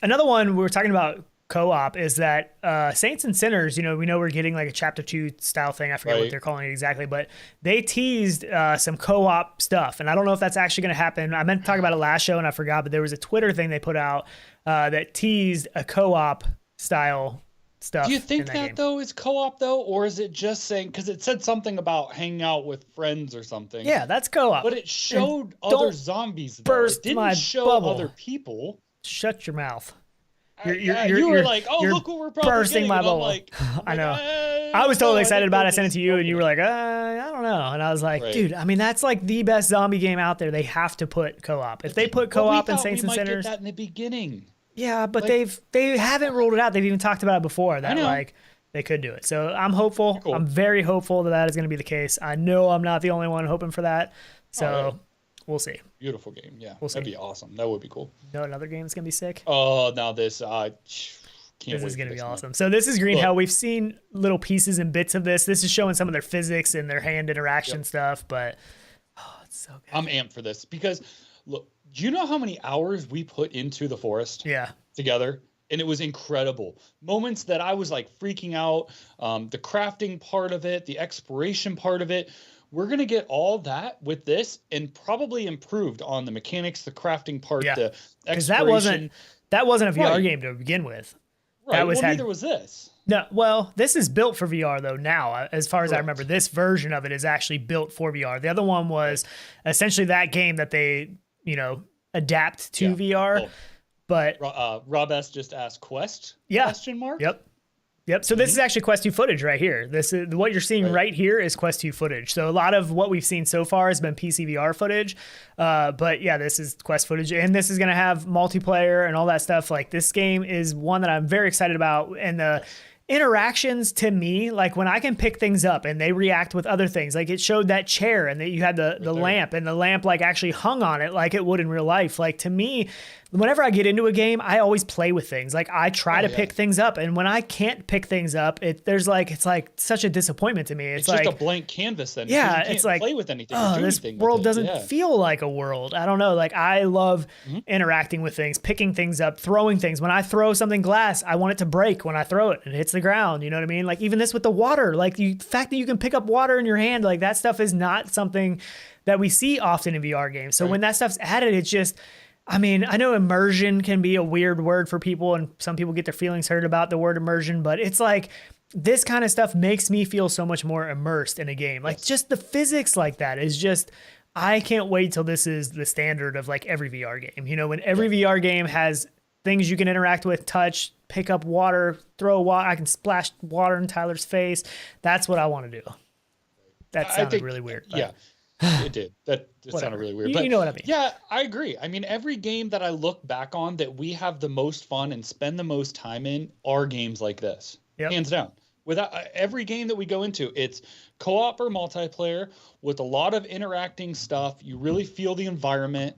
another one we were talking about co-op is that Saints and Sinners, we know we're getting like a chapter 2 style thing. I forget what Right. they're calling it exactly, but they teased some co-op stuff. And I don't know if that's actually going to happen. I meant to talk about it last show and I forgot, but there was a Twitter thing they put out that teased a co-op style stuff. Do you think in that game. though is co-op though, or is it just saying, because it said something about hanging out with friends or something? Yeah, that's co-op. But it showed don't other zombies. Though. burst It didn't my show bubble. other people. Shut your mouth. You were like, "Oh, you're look what we're probably bursting getting." my And I'm bubble. like, I know. "Eh, I was totally no, excited think about it. I we're sent it just to you, and you were opening like, I don't know. And I was like, Right. dude, I mean, that's like the best zombie game out there. They have to put co-op. If they put it." But we co-op in thought Saints and we might Sinners, get that in the beginning. yeah, but like- they haven't ruled it out. They've even talked about it before that know. like they could do it. So I'm hopeful. Cool. I'm very hopeful that is going to be the case. I know I'm not the only one hoping for that. So right. we'll see. Beautiful game. Yeah, We'll that'd see. be awesome. That would be cool. No, another game is going to be sick. Oh, now this. Can't This wait is for going to this be one. awesome. So this is Green Look. Hell. We've seen little pieces and bits of this. This is showing some of their physics and their hand interaction stuff, but it's so good. I'm amped for this because, look, do you know how many hours we put into the forest Yeah. together? And it was incredible. Moments that I was like freaking out, the crafting part of it, the exploration part of it. We're going to get all that with this and probably improved on the mechanics, the crafting part, Yeah. the Because exploration. that wasn't a VR Right. game to begin with. Right. that was well, had- neither was this. No, well, this is built for VR though now. As far as I Correct. remember, this version of it is actually built for VR. The other one was essentially that game that they, adapt to Yeah. VR. Oh, But Rob S just asked Quest? Yeah. Question mark? Yep. So this is actually Quest 2 footage right here. This is what you're seeing right here is Quest 2 footage. So a lot of what we've seen so far has been PCVR footage. But yeah, this is Quest footage, and this is going to have multiplayer and all that stuff. Like this game is one that I'm very excited about, and the interactions to me, like when I can pick things up and they react with other things, like it showed that chair and that you had the there. lamp, and the lamp like actually hung on it like it would in real life. Like to me, whenever I get into a game, I always play with things. Like I try to pick things up, and when I can't pick things up, it's like such a disappointment to me. It's like just a blank canvas then. Yeah, because you can't it's like, play with anything. or oh, do this anything world with it. doesn't Yeah. feel like a world. I don't know. Like I love interacting with things, picking things up, throwing things. When I throw something glass, I want it to break when I throw it and it hits the ground. You know what I mean? Like even this with the water, like the fact that you can pick up water in your hand, like that stuff is not something that we see often in VR games. So when that stuff's added, it's just, I mean, I know immersion can be a weird word for people, and some people get their feelings hurt about the word immersion, but it's like this kind of stuff makes me feel so much more immersed in a game. Like just the physics like that is just, I can't wait till this is the standard of like every VR game. When every VR game has things you can interact with, touch, pick up water, throw water, I can splash water in Tyler's face. That's what I want to do. That I sounded think- really weird. but- Yeah, it did. That just sounded really weird. You- But you know what I mean. Yeah, I agree. I mean, every game that I look back on that we have the most fun and spend the most time in are games like this. Yep. Hands down. Without every game that we go into, it's co-op or multiplayer with a lot of interacting stuff. You really feel the environment.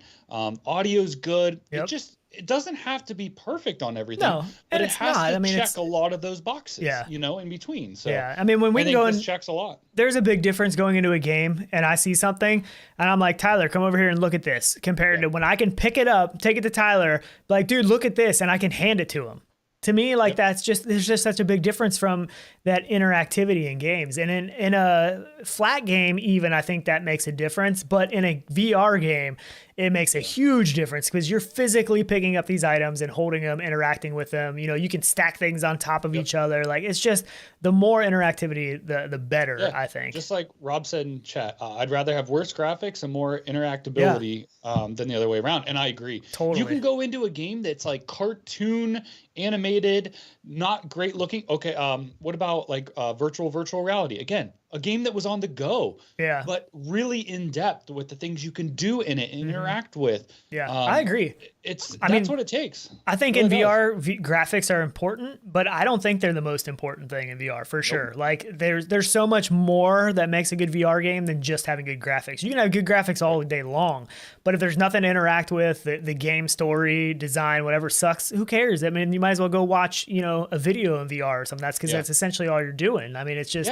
Audio's good. Yep. It doesn't have to be perfect on everything. No, but and it it's has not. to I mean, check it's- a lot of those boxes. Yeah. In between. So Yeah, I mean, when we I can think go this in, checks a lot. there's a big difference going into a game and I see something and I'm like, Tyler, come over here and look at this, compared to when I can pick it up, take it to Tyler, like, dude, look at this, and I can hand it to him. To me, like there's just such a big difference from that interactivity in games. And in a flat game, even, I think that makes a difference. But in a VR game, it makes a huge difference because you're physically picking up these items and holding them, interacting with them. You can stack things on top of each other. Like it's just the more interactivity, the better, I think. Just like Rob said in chat, I'd rather have worse graphics and more interactability than the other way around. And I agree. Totally. You can go into a game that's like cartoon animated, not great looking. Okay. What about like virtual reality? Again, a game that was on the go, Yeah. but really in depth with the things you can do in it and interact with. Yeah, I agree. That's what it takes. I think It in really VR, graphics are important, but I don't think they're the most important thing in VR for sure. Like there's so much more that makes a good VR game than just having good graphics. You can have good graphics all day long, but if there's nothing to interact with, the game story, design, whatever sucks, who cares? I mean, you might as well go watch, a video in VR or something. That's because that's essentially all you're doing. I mean, it's just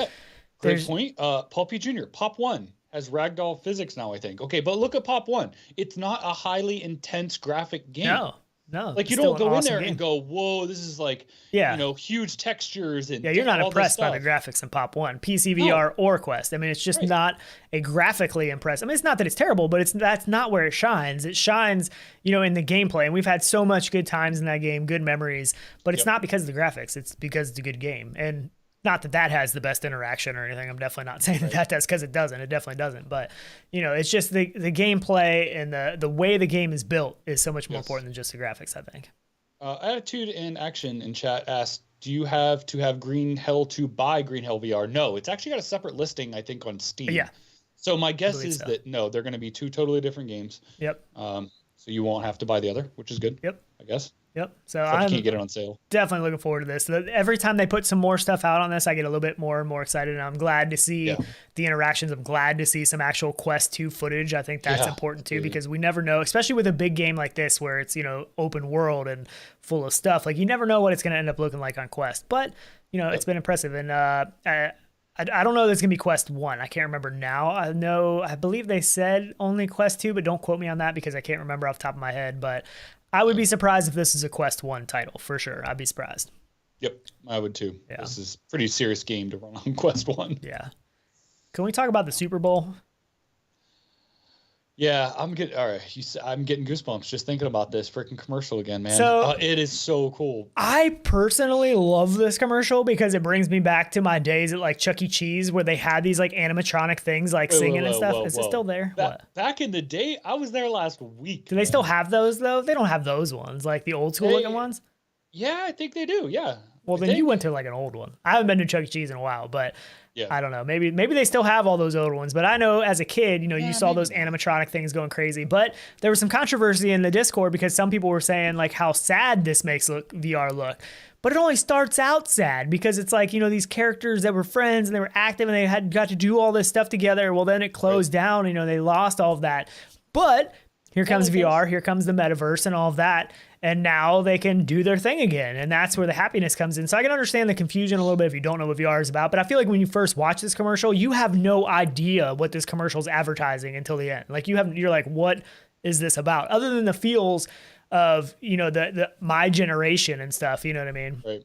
great point. Paul P. Jr. Pop One has ragdoll physics now, I think. Okay, but look at Pop One. It's not a highly intense graphic game. No. Like you don't go in there and go, whoa, this is like, huge textures and you're not impressed by the graphics in Pop One, PCVR or Quest. I mean, it's just not a graphically impressive. I mean, it's not that it's terrible, but that's not where it shines. It shines, in the gameplay, and we've had so much good times in that game, good memories. But it's not because of the graphics; it's because it's a good game. And not that has the best interaction or anything. I'm definitely not saying that does, because it doesn't. It definitely doesn't. But it's just the gameplay and the way the game is built is so much more important than just the graphics, I think. Attitude and Action in chat asked, do you have to have Green Hell to buy Green Hell VR? No, it's actually got a separate listing, I think, on Steam. Yeah. So my guess is that no, they're going to be two totally different games. Yep. So you won't have to buy the other, which is good. Yep. I guess. Yep. So I can't get it on sale. Definitely looking forward to this. Every time they put some more stuff out on this, I get a little bit more and more excited. And I'm glad to see the interactions. I'm glad to see some actual Quest 2 footage. I think that's important too, because we never know, especially with a big game like this where it's, open world and full of stuff. Like you never know what it's going to end up looking like on Quest. But, it's been impressive. And I don't know that it's going to be Quest 1. I can't remember now. I believe they said only Quest 2, but don't quote me on that because I can't remember off the top of my head. But I would be surprised if this is a Quest 1 title, for sure. I'd be surprised. Yep, I would too. Yeah. This is a pretty serious game to run on Quest 1. Yeah. Can we talk about the Super Bowl? Yeah, I'm getting goosebumps just thinking about this freaking commercial again, man. So, it is so cool. I personally love this commercial because it brings me back to my days at like Chuck E. Cheese where they had these like animatronic things like singing and stuff. Is it still there? Back in the day, I was there last week. Do they still have those though? They don't have those ones, like the old school looking ones? Yeah, I think they do. Yeah. Well, then you went to like an old one. I haven't been to Chuck E. Cheese in a while, but I don't know. Maybe they still have all those old ones. But I know as a kid, you saw those animatronic things going crazy. But there was some controversy in the Discord because some people were saying like how sad this makes VR look. But it only starts out sad because it's like, these characters that were friends and they were active and they got to do all this stuff together. Well, then it closed down. They lost all of that. But here comes VR. Here comes the metaverse and all of that. And now they can do their thing again. And that's where the happiness comes in. So I can understand the confusion a little bit if you don't know what VR is about. But I feel like when you first watch this commercial, you have no idea what this commercial is advertising until the end. Like you're like, what is this about? Other than the feels of, the my generation and stuff. You know what I mean? Right.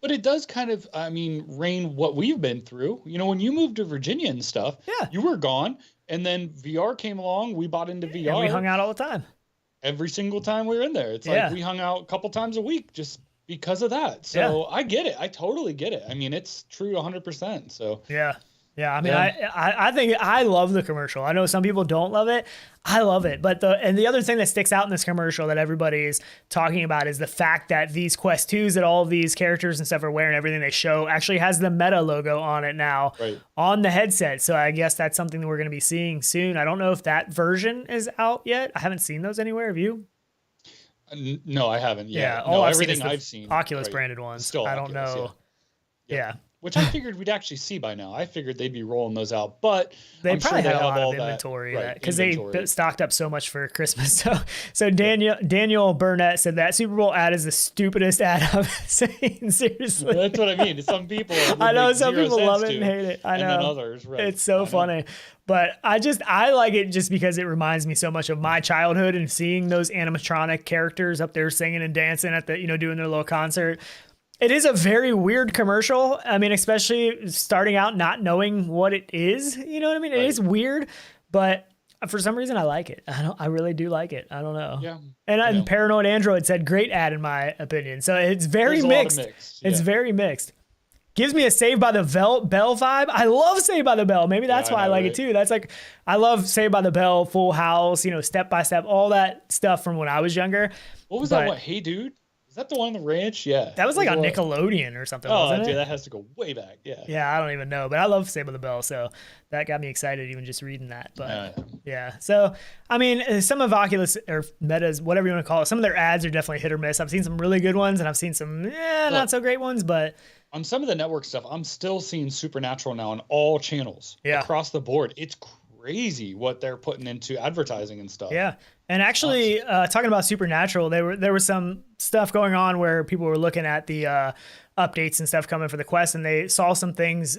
But it does kind of, rain what we've been through. When you moved to Virginia and stuff, you were gone. And then VR came along. We bought into VR. And we hung out all the time. Every single time we were in there. It's like we hung out a couple times a week just because of that. So I get it. I totally get it. I mean, it's true 100%. So Yeah, I mean, I think I love the commercial. I know some people don't love it. I love it. But the other thing that sticks out in this commercial that everybody's talking about is the fact that these Quest 2s that all of these characters and stuff are wearing, everything they show, actually has the Meta logo on it now on the headset. So I guess that's something that we're going to be seeing soon. I don't know if that version is out yet. I haven't seen those anywhere. Have you? No, I haven't. Yeah, everything I've seen. Oculus branded ones. Still I don't know. Yeah. Which I figured we'd actually see by now. I figured they'd be rolling those out, but they probably had a lot of inventory because they stocked up so much for Christmas. So Daniel Burnett said that Super Bowl ad is the stupidest ad I've seen. Seriously, that's what I mean. Some people, I know some people love it and hate it. I know. And then others, it's so funny. But I like it just because it reminds me so much of my childhood and seeing those animatronic characters up there singing and dancing at the doing their little concert. It is a very weird commercial. I mean, especially starting out not knowing what it is. You know what I mean? It is weird, but for some reason I like it. I really do like it. I don't know. Yeah. And Paranoid Android said great ad in my opinion. So it's very mixed. It's very mixed. Gives me a Saved by the Bell vibe. I love Saved by the Bell. Maybe that's why I like it too. That's like, I love Saved by the Bell, Full House, Step by Step, all that stuff from when I was younger. What was that? What? Hey Dude? Is that the one on the ranch? Yeah. That was like on Nickelodeon or something, wasn't it? Dude, that has to go way back. Yeah. Yeah, I don't even know, but I love Save the Bell, so that got me excited even just reading that. But yeah, so I mean, some of Oculus or Meta's, whatever you want to call it, some of their ads are definitely hit or miss. I've seen some really good ones, and I've seen some not so great ones. But on some of the network stuff, I'm still seeing Supernatural now on all channels across the board. It's crazy what they're putting into advertising and stuff. Yeah. And actually, talking about Supernatural, there was some stuff going on where people were looking at the updates and stuff coming for the Quest, and they saw some things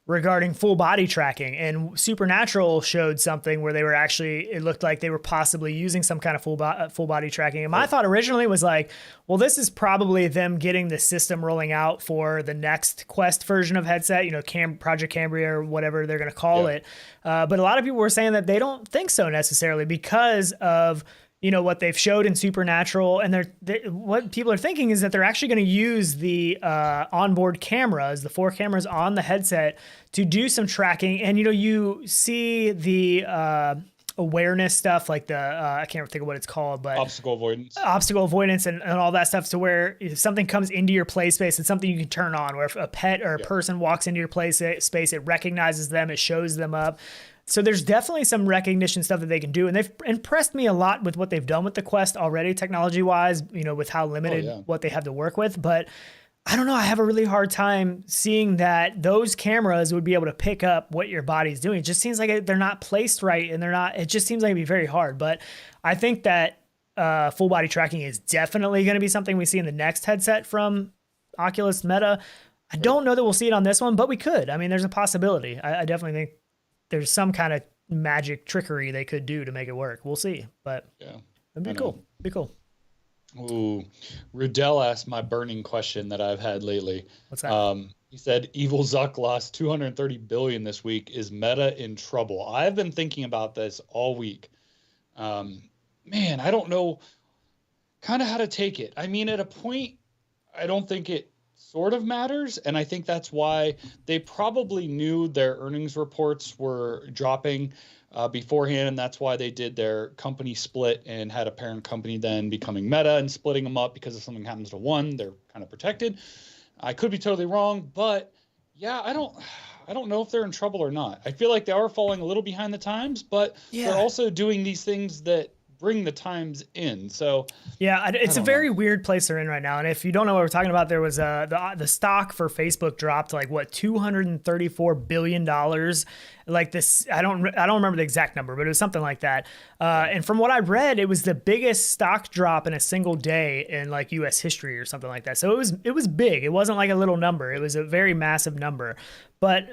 regarding full body tracking. And Supernatural showed something where they were actually, it looked like they were possibly using some kind of full body tracking. And my thought originally was like, well, this is probably them getting the system rolling out for the next Quest version of headset, you know, Project Cambria or whatever they're going to call it. But a lot of people were saying that they don't think so necessarily because of, you know, what they've showed in Supernatural, and what people are thinking is that they're actually going to use the onboard cameras, the 4 cameras on the headset, to do some tracking. And, you know, you see the awareness stuff, like the, I can't think of what it's called, but obstacle avoidance and all that stuff, to where if something comes into your play space, it's something you can turn on, where if a pet or a person walks into your play space, it recognizes them, it shows them up. So there's definitely some recognition stuff that they can do. And they've impressed me a lot with what they've done with the Quest already, technology-wise, you know, with how limited what they have to work with. But I don't know, I have a really hard time seeing that those cameras would be able to pick up what your body's doing. It just seems like they're not placed right, and it just seems like it'd be very hard. But I think that full body tracking is definitely going to be something we see in the next headset from Oculus Meta. I don't know that we'll see it on this one, but we could. I mean, there's a possibility. I definitely think there's some kind of magic trickery they could do to make it work. We'll see, but it'd be cool. Be cool. Ooh, Rudell asked my burning question that I've had lately. What's that? He said, Evil Zuck lost $230 billion this week. Is Meta in trouble? I've been thinking about this all week. Man, I don't know kind of how to take it. I mean, at a point, I don't think it sort of matters, and I think that's why they probably knew their earnings reports were dropping beforehand, and that's why they did their company split and had a parent company then becoming Meta and splitting them up, because if something happens to one, they're kind of protected. I could be totally wrong, but yeah, I don't know if they're in trouble or not. I feel like they are falling a little behind the times, but they're also doing these things that bring the times in. So yeah, it's a very weird place they're in right now. And if you don't know what we're talking about, there was the stock for Facebook dropped like what, $234 billion. Like this, I don't remember the exact number, but it was something like that. And from what I read, it was the biggest stock drop in a single day in like U.S. history or something like that. So it was big. It wasn't like a little number. It was a very massive number. But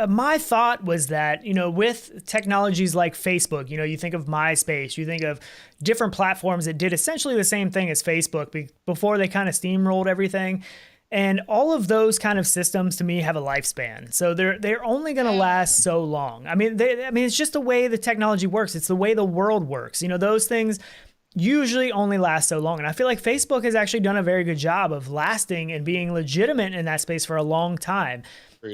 my thought was that, you know, with technologies like Facebook, you know, you think of MySpace, you think of different platforms that did essentially the same thing as Facebook before they kind of steamrolled everything. And all of those kind of systems to me have a lifespan. So they're only going to last so long. I mean, it's just the way the technology works. It's the way the world works. You know, those things usually only last so long. And I feel like Facebook has actually done a very good job of lasting and being legitimate in that space for a long time.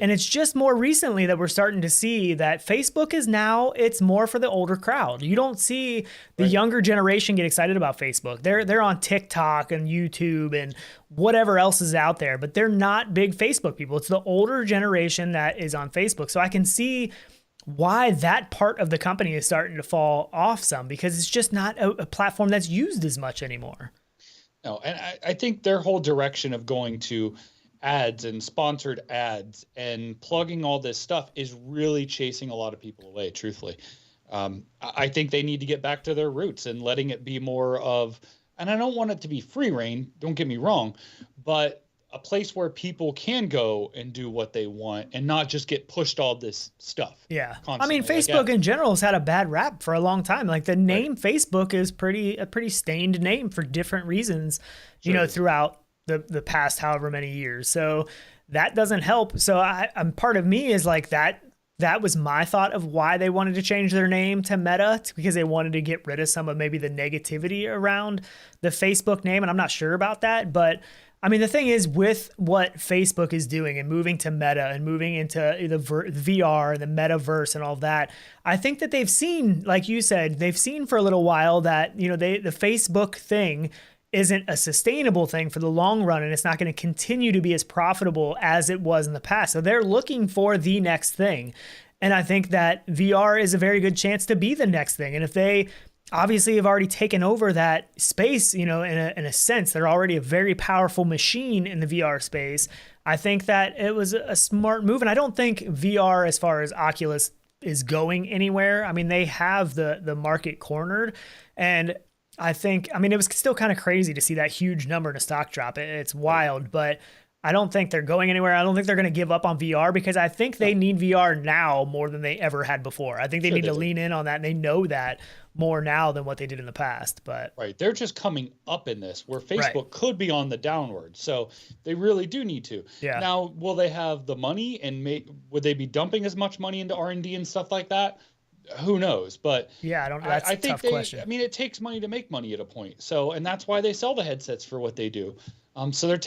And it's just more recently that we're starting to see that Facebook is now, it's more for the older crowd. You don't see the younger generation get excited about Facebook. They're on TikTok and YouTube and whatever else is out there, but they're not big Facebook people. It's the older generation that is on Facebook. So I can see why that part of the company is starting to fall off some, because it's just not a platform that's used as much anymore. No, and I think their whole direction of going to ads and sponsored ads and plugging all this stuff is really chasing a lot of people away, truthfully. I think they need to get back to their roots and letting it be more of, and I don't want it to be free reign, don't get me wrong, but a place where people can go and do what they want and not just get pushed all this stuff. Yeah. Constantly. I mean, Facebook in general has had a bad rap for a long time. Like the name Facebook is a pretty stained name for different reasons, you know, throughout the past however many years. So that doesn't help. So I'm part of me is like that was my thought of why they wanted to change their name to Meta, because they wanted to get rid of some of maybe the negativity around the Facebook name. And I'm not sure about that, but I mean, the thing is with what Facebook is doing and moving to Meta and moving into the VR, the Metaverse and all that, I think that they've seen, like you said, they've seen for a little while that, you know, the Facebook thing isn't a sustainable thing for the long run, and it's not going to continue to be as profitable as it was in the past. So they're looking for the next thing. And I think that VR is a very good chance to be the next thing. And if they obviously have already taken over that space, you know, in a sense, they're already a very powerful machine in the VR space. I think that it was a smart move. And I don't think VR, as far as Oculus, is going anywhere. I mean, they have the market cornered. And I think, I mean, it was still kind of crazy to see that huge number in a stock drop. It's wild, but I don't think they're going anywhere. I don't think they're going to give up on VR, because I think they need VR now more than they ever had before. I think they need to lean in on that, and they know that more now than what they did in the past. But right, they're just coming up in this, where Facebook could be on the downward. So they really do need to. Yeah. Now, will they have the money, and would they be dumping as much money into R&D and stuff like that? Who knows? But yeah, that's a tough question. I mean, it takes money to make money at a point. So, and that's why they sell the headsets for what they do. So they're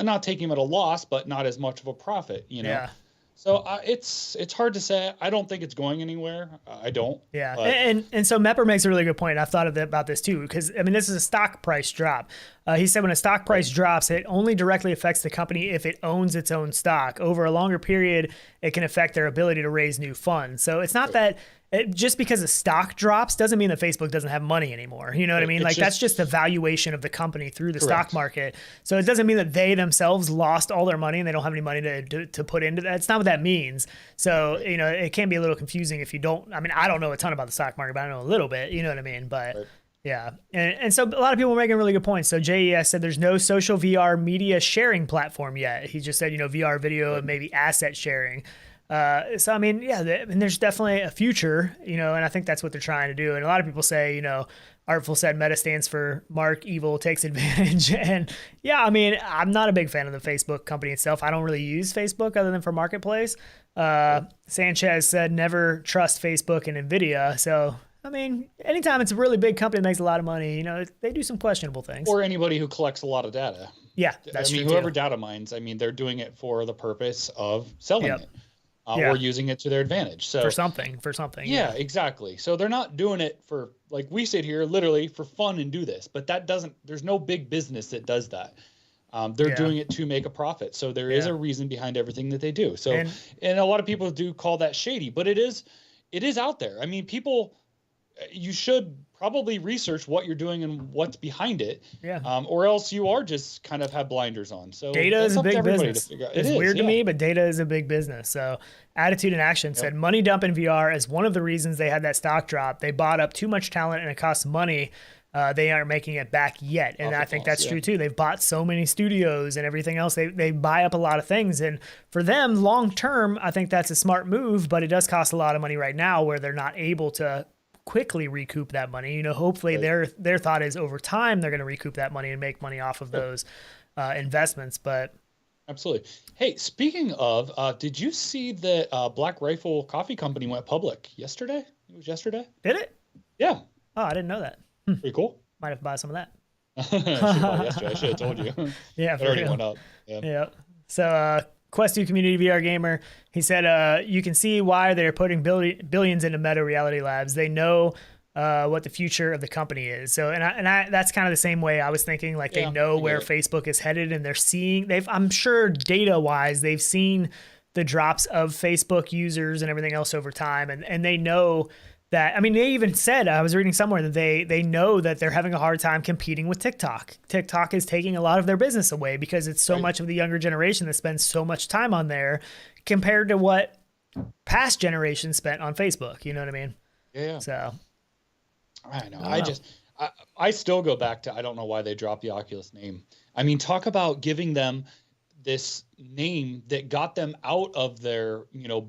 not taking them at a loss, but not as much of a profit, you know? Yeah. So it's hard to say. I don't think it's going anywhere. I don't. Yeah. And so Mepper makes a really good point. I've thought about this too, because I mean, this is a stock price drop. He said when a stock price drops, it only directly affects the company if it owns its own stock. Over a longer period, it can affect their ability to raise new funds. So it's not that just because the stock drops doesn't mean that Facebook doesn't have money anymore. You know what I mean? Like that's just the valuation of the company through the stock market. So it doesn't mean that they themselves lost all their money and they don't have any money to put into that. It's not what that means. So, you know, it can be a little confusing if you don't, I mean, I don't know a ton about the stock market, but I know a little bit, you know what I mean? But yeah. And so a lot of people are making really good points. So JES said there's no social VR media sharing platform yet. He just said, you know, VR video and maybe asset sharing. So, I mean, yeah, there's definitely a future, you know, and I think that's what they're trying to do. And a lot of people say, you know, Artful said Meta stands for Mark Evil Takes Advantage. And yeah, I mean, I'm not a big fan of the Facebook company itself. I don't really use Facebook other than for Marketplace. Sanchez said never trust Facebook and NVIDIA. So, I mean, anytime it's a really big company that makes a lot of money, you know, they do some questionable things. Or anybody who collects a lot of data. Yeah, that's true. Whoever data mines, I mean, they're doing it for the purpose of selling it. Or using it to their advantage. So for something. Yeah, exactly. So they're not doing it for, like we sit here, literally for fun and do this, but there's no big business that does that. They're doing it to make a profit. So there is a reason behind everything that they do. So, and a lot of people do call that shady, but it is out there. I mean, you should probably research what you're doing and what's behind it. Yeah. Or else you are just kind of have blinders on. So data is a big business. It's weird to me, but data is a big business. So Attitude in Action said money dump in VR is one of the reasons they had that stock drop. They bought up too much talent and it costs money. They aren't making it back yet. And I think that's true too. They've bought so many studios and everything else. They buy up a lot of things. And for them, long term, I think that's a smart move, but it does cost a lot of money right now where they're not able to quickly recoup that money. You know, hopefully their thought is over time they're going to recoup that money and make money off of those investments. But absolutely. Hey, speaking of, did you see that Black Rifle Coffee Company went public yesterday? It was yesterday. Did it? Yeah. Oh, I didn't know that. Pretty cool. Might have to buy some of that. I should have told you. Yeah, it already went up. Yeah. So Quest 2 community VR gamer, he said, you can see why they're putting billions into Meta Reality Labs. They know what the future of the company is. So, and I that's kind of the same way I was thinking. Like they know where Facebook is headed, and they're seeing. I'm sure data wise, they've seen the drops of Facebook users and everything else over time, and they know that. I mean, they even said, I was reading somewhere that they know that they're having a hard time competing with TikTok. TikTok is taking a lot of their business away because it's so much of the younger generation that spends so much time on there compared to what past generations spent on Facebook. You know what I mean? Yeah. So I know. I still go back to, I don't know why they dropped the Oculus name. I mean, talk about giving them this name that got them out of their,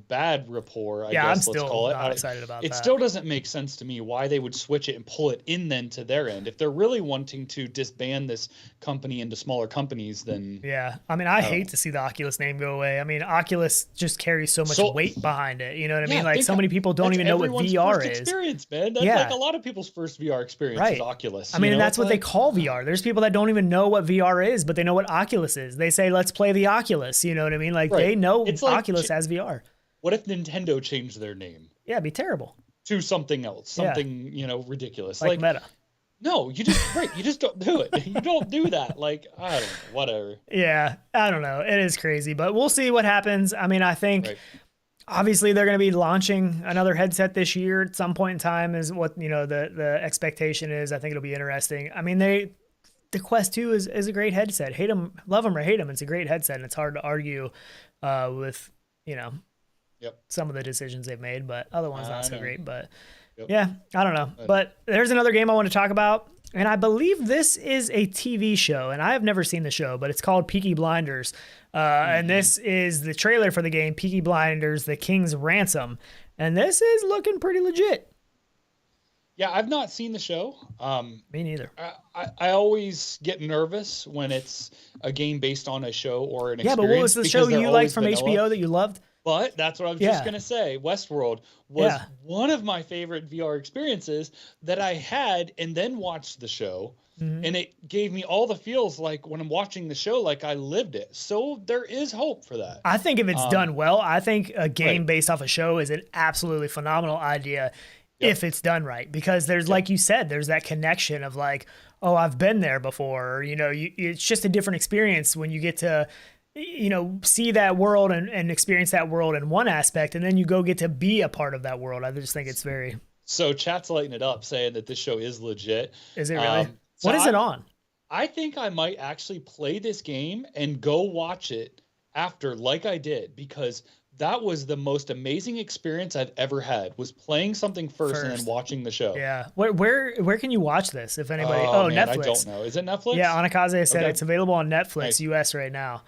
bad rapport, I guess, let's call it. Not excited about that. It still doesn't make sense to me why they would switch it and pull it in then to their end. If they're really wanting to disband this company into smaller companies, then... Yeah. I mean, I hate to see the Oculus name go away. I mean, Oculus just carries so much weight behind it. You know what I mean? Like, so many people don't even know what VR is. Experience, man. That's like a lot of people's first VR experience is Oculus. I mean, and that's what they call VR. There's people that don't even know what VR is, but they know what Oculus is. They say, let's play the Oculus. You know what I mean? Like they know Oculus has VR. What if Nintendo changed their name? Yeah, it'd be terrible. To something else, something ridiculous, like Meta. No, you just don't do it. You don't do that. Like, I don't know, whatever. Yeah, I don't know. It is crazy, but we'll see what happens. I mean, I think obviously they're going to be launching another headset this year at some point in time is what, the expectation is. I think it'll be interesting. I mean, the Quest 2 is a great headset. Hate them, love them or hate them. It's a great headset, and it's hard to argue with, some of the decisions they've made, but other ones not so great. But yeah, I don't know. But there's another game I want to talk about, and I believe this is a TV show, and I have never seen the show, but it's called Peaky Blinders. And this is the trailer for the game Peaky Blinders, The King's Ransom. And this is looking pretty legit. Yeah, I've not seen the show. Me neither. I always get nervous when it's a game based on a show or an experience. Yeah, but what was the show you liked from HBO that you loved? But that's what I was just going to say. Westworld was one of my favorite VR experiences that I had and then watched the show. Mm-hmm. And it gave me all the feels like when I'm watching the show, like I lived it. So there is hope for that. I think if it's done well, I think a game based off a show is an absolutely phenomenal idea if it's done right. Because there's, like you said, there's that connection of like, oh, I've been there before. Or, it's just a different experience when you get to see that world and experience that world in one aspect, and then you go get to be a part of that world. I just think it's very... So chat's lighting it up saying that this show is legit. Is it really? What is it on? I think I might actually play this game and go watch it after, like I did, because that was the most amazing experience I've ever had, was playing something first and then watching the show. Yeah. Where can you watch this, if anybody... man, Netflix. I don't know. Is it Netflix? Yeah, Anakaze said it's available on Netflix US right now.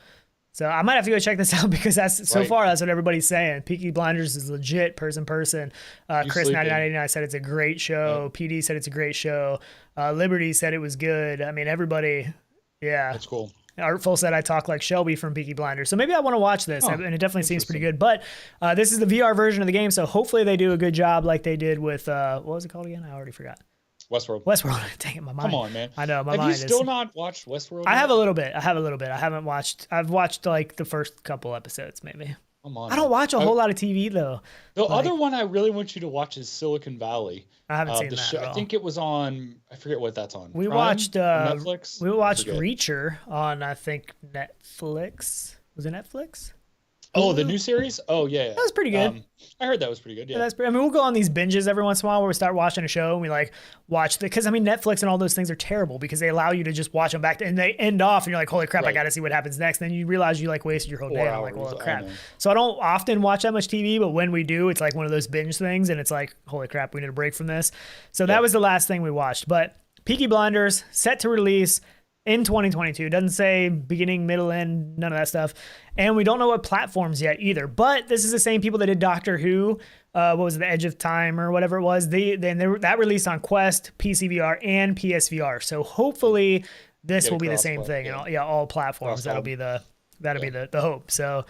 So I might have to go check this out because so far that's what everybody's saying. Peaky Blinders is legit person. Chris 9989 said it's a great show. PD said it's a great show. Liberty said it was good. I mean, everybody, That's cool. Artful said I talk like Shelby from Peaky Blinders. So maybe I want to watch this, and it definitely seems pretty good. But this is the VR version of the game, so hopefully they do a good job like they did with, what was it called again? I already forgot. Westworld. Dang it, my mind. Come on, man. I know, my mind mind is... Have you still not watched Westworld? I have a little bit. I haven't watched... I've watched like the first couple episodes, maybe. Come on. I don't watch a whole lot of TV, though. The other one I really want you to watch is Silicon Valley. I haven't seen that at all. I think it was on... I forget what that's on. We Prime? watched... Netflix? We watched Reacher on, I think, Netflix. Was it Netflix? Oh, the new series? Oh, yeah. That was pretty good. I heard that was pretty good, yeah. I mean, we'll go on these binges every once in a while where we start watching a show and we like watch because I mean, Netflix and all those things are terrible because they allow you to just watch them back and they end off and you're like, holy crap, I got to see what happens next. Then you realize you like wasted your whole day. I'm like, well, crap. So I don't often watch that much TV, but when we do, it's like one of those binge things and it's like, holy crap, we need a break from this. So that was the last thing we watched. But Peaky Blinders set to release in 2022. Doesn't say beginning, middle, end, none of that stuff. And we don't know what platforms yet either. But this is the same people that did Doctor Who. What was it, The Edge of Time or whatever it was. That released on Quest, PCVR, and PSVR. So hopefully this will be the same thing. Yeah. All platforms. That'll be the hope. So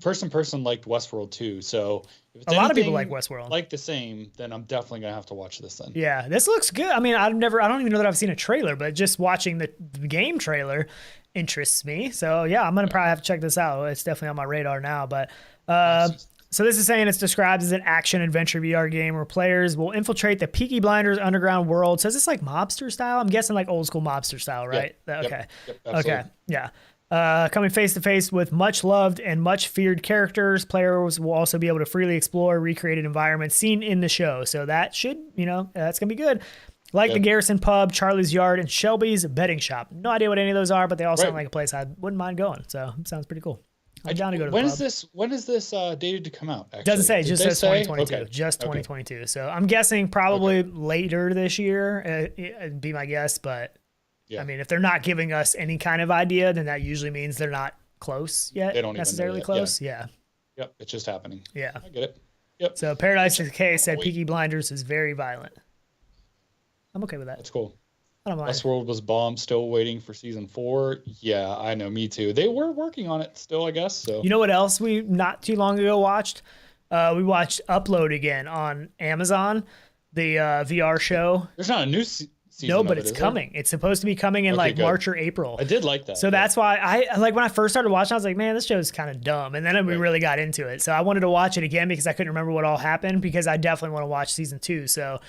person liked Westworld too. So if a lot of people like Westworld. Like the same, then I'm definitely gonna have to watch this then. Yeah, this looks good. I mean, I don't even know that I've seen a trailer, but just watching the game trailer interests me. So yeah, I'm gonna probably have to check this out. It's definitely on my radar now. But so this is saying it's described as an action adventure VR game where players will infiltrate the Peaky Blinders underground world. So is this like mobster style? I'm guessing like old school mobster style, right? Yep. Okay. Yeah. Coming face to face with much loved and much feared characters, players will also be able to freely explore recreated environments seen in the show. So that should, that's going to be good. Like the Garrison Pub, Charlie's Yard, and Shelby's Betting Shop. No idea what any of those are, but they all sound like a place I wouldn't mind going. So it sounds pretty cool. I'm down to go to the pub. When is this dated to come out? Actually? Doesn't say. It just says 2022. Okay. Just 2022. Okay. So I'm guessing probably later this year. It'd be my guess, but... Yeah. I mean, if they're not giving us any kind of idea, then that usually means they're not close yet. They don't necessarily close. Yeah. Yep. It's just happening. Yeah. I get it. Yep. So Paradise Decay said Peaky Blinders is very violent. I'm okay with that. That's cool. I don't mind. Westworld was bombed. Still waiting for season 4. Yeah, I know. Me too. They were working on it still, I guess. So. You know what else we not too long ago watched? We watched Upload again on Amazon, the VR show. There's not a new season. No, but it's coming. It's supposed to be coming in March or April. I did like that. So that's why I like when I first started watching, I was like, man, this show is kind of dumb. And then we really got into it. So I wanted to watch it again because I couldn't remember what all happened because I definitely want to watch season 2. So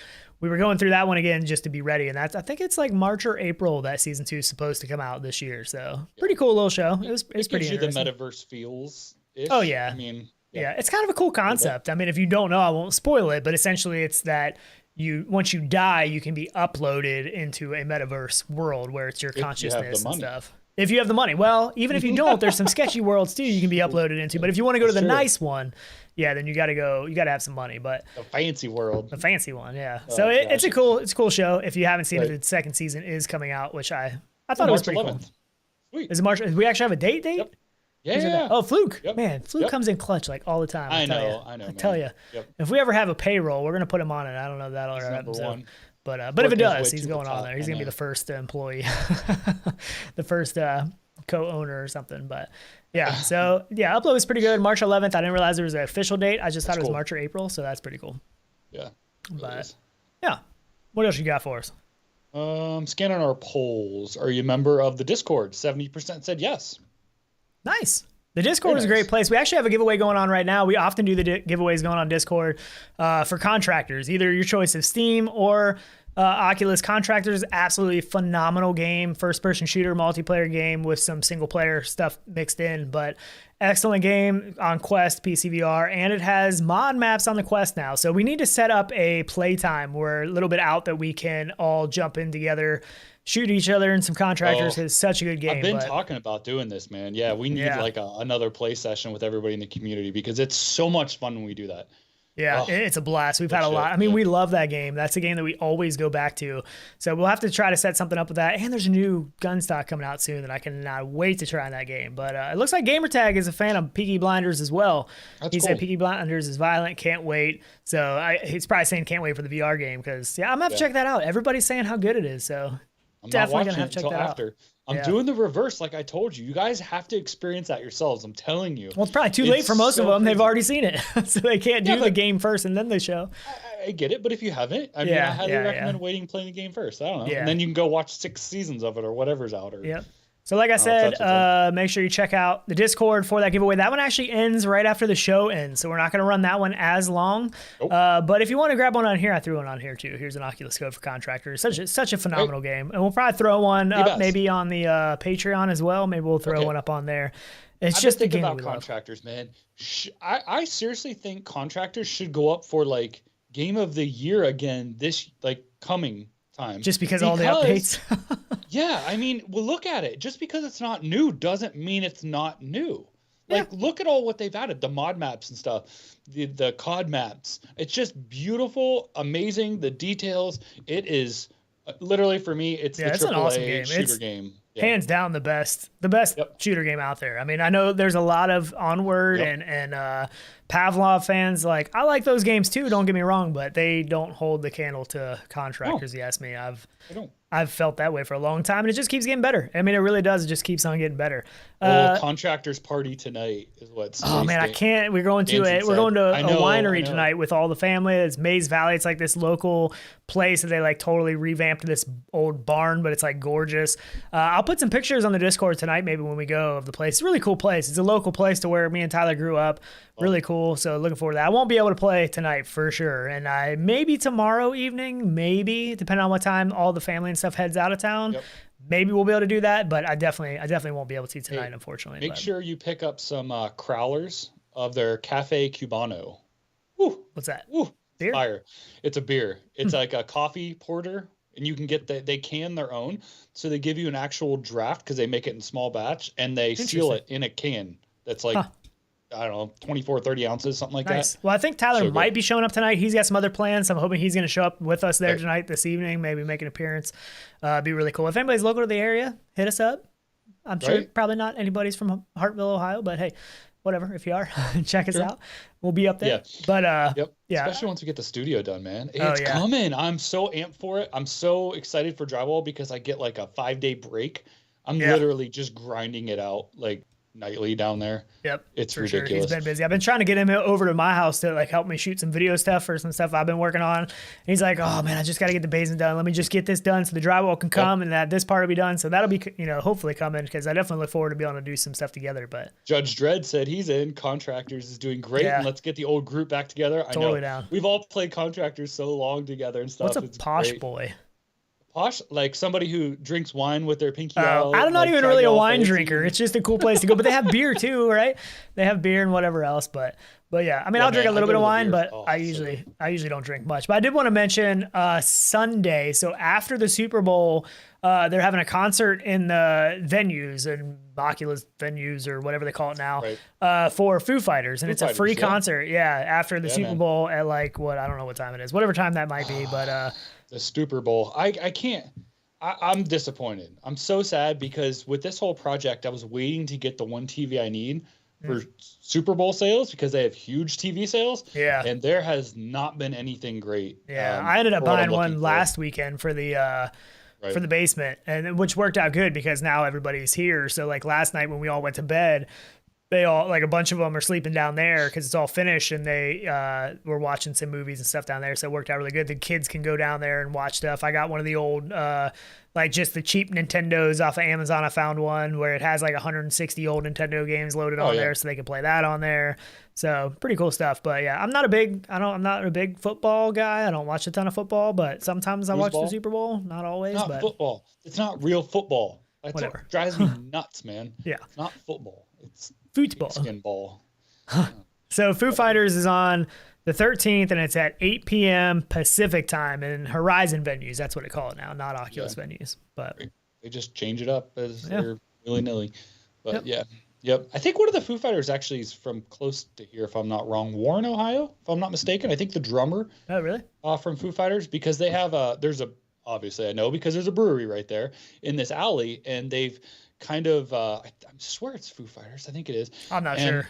we were going through that one again just to be ready. And I think it's like March or April that season 2 is supposed to come out this year. So pretty cool little show. It was pretty interesting. The Metaverse feels. Oh yeah. I mean, yeah, it's kind of a cool concept. I mean, if you don't know, I won't spoil it, but essentially it's that once you die, you can be uploaded into a metaverse world where it's your consciousness and stuff. If you have the money. Well, even if you don't, there's some sketchy worlds too you can be uploaded into. But if you want to go to the nice one, then you got to have some money. But the fancy world. The fancy one, yeah. So it's a cool show. If you haven't seen it, the second season is coming out, which I thought it was pretty 11th. Cool. Sweet. Is it March? We actually have a date? Yep. Yeah. Oh, Fluke. Yep. Man, Fluke comes in clutch like all the time. I know. I tell you. Yep. If we ever have a payroll, we're going to put him on it. I don't know if that'll happen. But if it does, he's going on there. He's going to be the first employee, the first co-owner or something. But yeah, so yeah, upload was pretty good. March 11th. I didn't realize there was an official date. I just thought it was March or April. So that's pretty cool. Yeah. But yeah. What else you got for us? Scanning our polls. Are you a member of the Discord? 70% said yes. Nice. The Discord is a great place. We actually have a giveaway going on right now. We often do the giveaways going on Discord for contractors, either your choice of Steam or Oculus. Contractors, absolutely phenomenal game, first-person shooter, multiplayer game with some single-player stuff mixed in, but excellent game on Quest, PSVR, and it has mod maps on the Quest now. So we need to set up a playtime. We're a little bit out that we can all jump in together, shoot each other and some contractors. It's such a good game. I've been talking about doing this, man. Yeah, we need like another play session with everybody in the community because it's so much fun when we do that. Yeah, it's a blast. We've had a lot. I mean, we love that game. That's a game that we always go back to. So we'll have to try to set something up with that. And there's a new gun stock coming out soon that I cannot wait to try in that game. But it looks like Gamertag is a fan of Peaky Blinders as well. He said Peaky Blinders is violent, can't wait. So he's probably saying can't wait for the VR game because, I'm going to have to check that out. Everybody's saying how good it is. So I'm definitely going to have to check that out. I'm doing the reverse, like I told you. You guys have to experience that yourselves. I'm telling you. Well, it's probably too late for most of them. Crazy. They've already seen it, so they can't do the game first and then the show. I get it, but if you haven't, I mean, I highly recommend waiting, playing the game first. I don't know, and then you can go watch 6 seasons of it or whatever's out. So like I said, make sure you check out the Discord for that giveaway. That one actually ends right after the show ends, so we're not going to run that one as long. Nope. But if you want to grab one on here, I threw one on here too. Here's an Oculus Code for Contractors. Such a phenomenal game. And we'll probably throw one up maybe on the Patreon as well. Maybe we'll throw one up on there. It's just a game about Contractors, man. I seriously think Contractors should go up for like Game of the Year again this coming time. Just because all the updates. Yeah, I mean, well, look at it. Just because it's not new doesn't mean it's not new. Like, look at all what they've added, the mod maps and stuff, the COD maps. It's just beautiful, amazing, the details. It is literally, for me, it's the it's an awesome game. Shooter game. Hands down the best shooter game out there. I mean, I know there's a lot of Onward and Pavlov fans. Like, I like those games too, don't get me wrong, but they don't hold the candle to Contractors, you ask me. I've felt that way for a long time, and it just keeps getting better. I mean, it really does. It just keeps on getting better. Contractors party tonight is what's. Oh man, I can't. We're going to a winery tonight with all the family. It's Maze Valley. It's like this local place that they like totally revamped this old barn, but it's like gorgeous. I'll put some pictures on the Discord tonight, maybe when we go, of the place. It's a really cool place. It's a local place to where me and Tyler grew up. Really cool. So looking forward to that. I won't be able to play tonight for sure, and maybe tomorrow evening, maybe depending on what time all the family and stuff heads out of town. Maybe we'll be able to do that, but I definitely won't be able to tonight, unfortunately. Make sure you pick up some crowlers of their Cafe Cubano. Woo. What's that? Woo. Beer? Fire. It's a beer. It's like a coffee porter, and you can get they can their own. So they give you an actual draft because they make it in small batch, and they seal it in a can that's like, I don't know, 24, 30 ounces, something like that. Well, I think Tyler might be showing up tonight. He's got some other plans. I'm hoping he's going to show up with us there tonight, this evening, maybe make an appearance. Be really cool. If anybody's local to the area, hit us up. I'm sure probably not anybody's from Hartville, Ohio, but hey, whatever. If you are, check us out. We'll be up there. But especially once we get the studio done, man. It's coming. I'm so amped for it. I'm so excited for drywall because I get like a 5-day break. I'm literally just grinding it out. Like, nightly down there. Yep, it's for ridiculous. Sure. He's been busy. I've been trying to get him over to my house to like help me shoot some video stuff for some stuff I've been working on. And he's like, "Oh man, I just got to get the basement done. Let me just get this done so the drywall can come and that this part will be done." So that'll be, hopefully coming, because I definitely look forward to being able to do some stuff together. But Judge Dredd said he's in. Contractors is doing great, and let's get the old group back together. Totally I know down. We've all played Contractors so long together and stuff. What's a posh boy? Posh, like somebody who drinks wine with their pinky out. I'm not even really a wine drinker. It's just a cool place to go. But they have beer too, right? They have beer and whatever else. But yeah, I mean, I'll drink a little bit of wine, but I usually don't drink much. But I did want to mention Sunday. So after the Super Bowl, they're having a concert in the venues and Oculus venues or whatever they call it now, for Foo Fighters, and it's a free concert. Yeah, after the Super Bowl at like I don't know what time it is, whatever time that might be, but. The Super Bowl. I can't. I'm disappointed. I'm so sad because with this whole project, I was waiting to get the one TV I need for Super Bowl sales because they have huge TV sales. Yeah. And there has not been anything great. Yeah. I ended up buying one last weekend for the for the basement, and which worked out good because now everybody's here. So like last night when we all went to bed, they all, like a bunch of them are sleeping down there because it's all finished, and they were watching some movies and stuff down there. So it worked out really good. The kids can go down there and watch stuff. I got one of the old, like just the cheap Nintendos off of Amazon. I found one where it has like 160 old Nintendo games loaded on there, so they can play that on there. So pretty cool stuff. But yeah, I'm not a big football guy. I don't watch a ton of football, but sometimes I watch the Super Bowl. Not always. Not football. It's not real football. That's what drives me nuts, man. Yeah. It's not football. It's football. Skin ball. So Foo Fighters is on the 13th, and it's at 8 p.m. Pacific time in Horizon venues. That's what they call it now, not Oculus venues. But they just change it up as they're willy-nilly. But Yep. I think one of the Foo Fighters actually is from close to here, if I'm not wrong. Warren, Ohio, if I'm not mistaken. I think the drummer. Oh, really? From Foo Fighters, because they have obviously I know because there's a brewery right there in this alley, and they've kind of I swear it's Foo Fighters. I think it is. I'm not sure.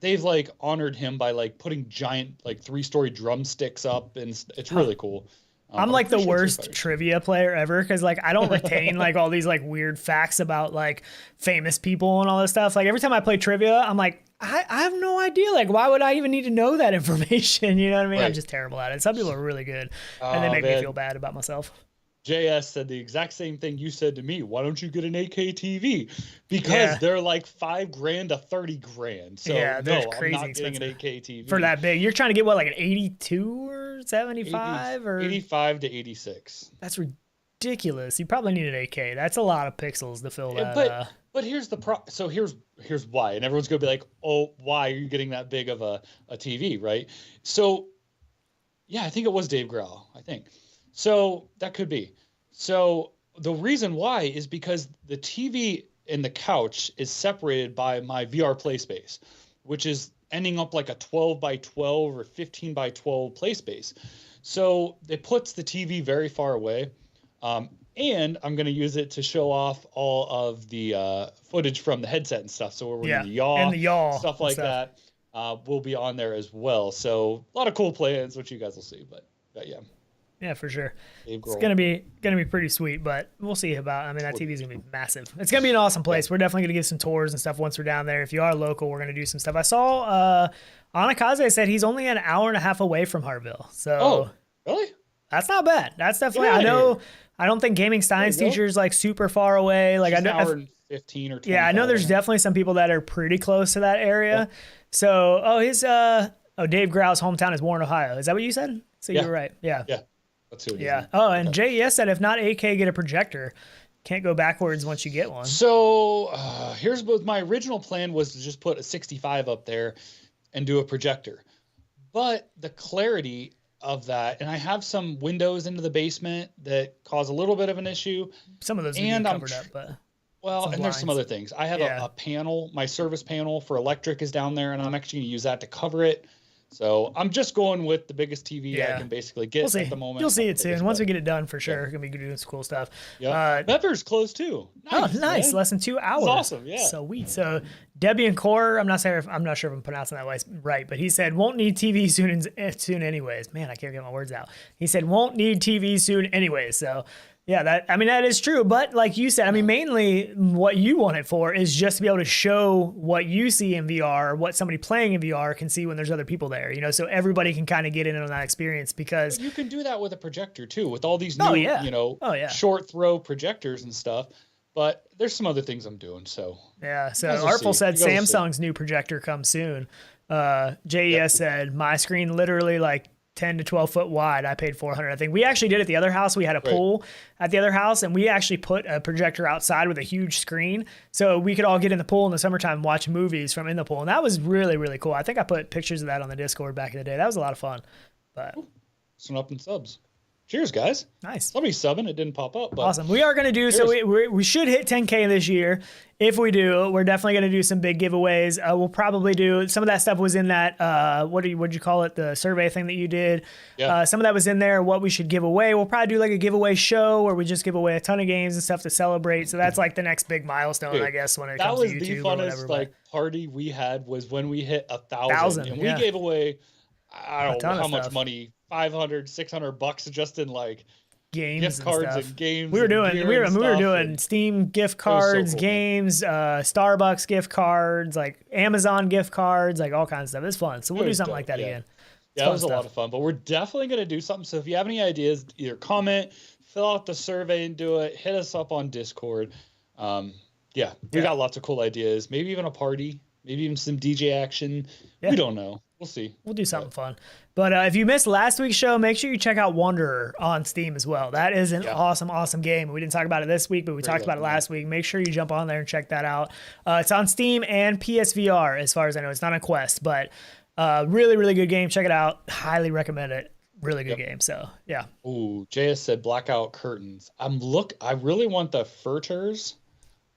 They've like honored him by like putting giant like 3-story drumsticks up, and it's really cool. I'm like the worst trivia player ever because like I don't retain like all these like weird facts about like famous people and all this stuff. Like every time I play trivia, I'm like, I have no idea. Like, why would I even need to know that information? You know what I mean? I'm just terrible at it. Some people are really good, and they make me feel bad about myself. JS said the exact same thing you said to me. Why don't you get an 8K TV? Because they're like $5,000 to $30,000. So no, I'm not getting an 8K TV for that big. You're trying to get what, like an 82 or 75 or 85 to 86. That's ridiculous. You probably need an 8K. That's a lot of pixels to fill that. But here's the So here's why, and everyone's gonna be like, oh, why are you getting that big of a TV, right? So yeah, I think it was Dave Grohl. I think. So that could be. So the reason why is because the TV and the couch is separated by my VR play space, which is ending up like a 12 by 12 or 15 by 12 play space. So it puts the TV very far away. And I'm going to use it to show off all of the footage from the headset and stuff. So we're in the yaw, stuff like that will be on there as well. So a lot of cool plans, which you guys will see. But yeah. Yeah, for sure. It's gonna be pretty sweet, but we'll see about. I mean, that TV is gonna be massive. It's gonna be an awesome place. We're definitely gonna give some tours and stuff once we're down there. If you are local, we're gonna do some stuff. I saw Anakaze said he's only an hour and a half away from Hartville. So really? That's not bad. That's definitely. I know. I don't think Gaming Stein's teacher is like super far away. Like I know. An hour and 15 or 20. Yeah, I know. There's definitely some people that are pretty close to that area. Yeah. So Dave Grohl's hometown is Warren, Ohio. Is that what you said? So you're right. Yeah. Yeah. Yeah. Oh, and JES said if not 8K, get a projector. Can't go backwards once you get one. So here's what my original plan was, to just put a 65 up there and do a projector. But the clarity of that, and I have some windows into the basement that cause a little bit of an issue. Some of those are covered up, but and there's some other things. I have a panel, my service panel for electric is down there, and I'm actually going to use that to cover it. So I'm just going with the biggest TV I can basically get at the moment. You'll see it soon. Once we get it done, for sure. We're going to be doing some cool stuff. Yeah. Metaverse closed too. Nice, nice. Less than 2 hours. That's awesome. Yeah. Sweet. So Debbie and Core, I'm not sure if I'm pronouncing that right, but he said won't need TV soon anyways. Man, I can't get my words out. He said won't need TV soon anyways. So Yeah, that is true. But like you said, I mean, mainly what you want it for is just to be able to show what you see in VR, what somebody playing in VR can see when there's other people there, you know, so everybody can kind of get in on that experience because you can do that with a projector too, with all these new, you know, short throw projectors and stuff. But there's some other things I'm doing. So yeah. So Artful said Samsung's new projector comes soon. JES said my screen literally like 10 to 12 foot wide. I paid $400. I think we actually did at the other house. We had a pool at the other house, and we actually put a projector outside with a huge screen, so we could all get in the pool in the summertime and watch movies from in the pool. And that was really, really cool. I think I put pictures of that on the Discord back in the day. That was a lot of fun. But some up in subs. Cheers, guys. Nice. Somebody's subbing. It didn't pop up. But awesome. We are going to do, so we should hit 10K this year. If we do, we're definitely going to do some big giveaways. We'll probably do, some of that stuff was in that, what'd you call it? The survey thing that you did. Yeah. Some of that was in there, what we should give away. We'll probably do like a giveaway show where we just give away a ton of games and stuff to celebrate. So that's like the next big milestone, I guess, when it comes to YouTube. That was the funnest like party we had was when we hit 1,000. And we gave away, I don't know how much money, $500, $600 just in like games, gift cards and games. We were doing Steam gift cards, so cool, games, Starbucks gift cards, like Amazon gift cards, like all kinds of stuff. It's fun. So we'll do something like that again. Yeah, it was a lot of fun. But we're definitely gonna do something. So if you have any ideas, either comment, fill out the survey and do it. Hit us up on Discord. We got lots of cool ideas. Maybe even a party. Maybe even some DJ action. Yeah. We don't know. We'll see. We'll do something fun. But if you missed last week's show, make sure you check out Wanderer on Steam as well. That is an awesome, awesome game. We didn't talk about it this week, but we talked about it last week. Make sure you jump on there and check that out. It's on Steam and PSVR, as far as I know. It's not on Quest, but really, really good game. Check it out. Highly recommend it. Really good game. So, yeah. Ooh, JS said blackout curtains. I really want the Furters.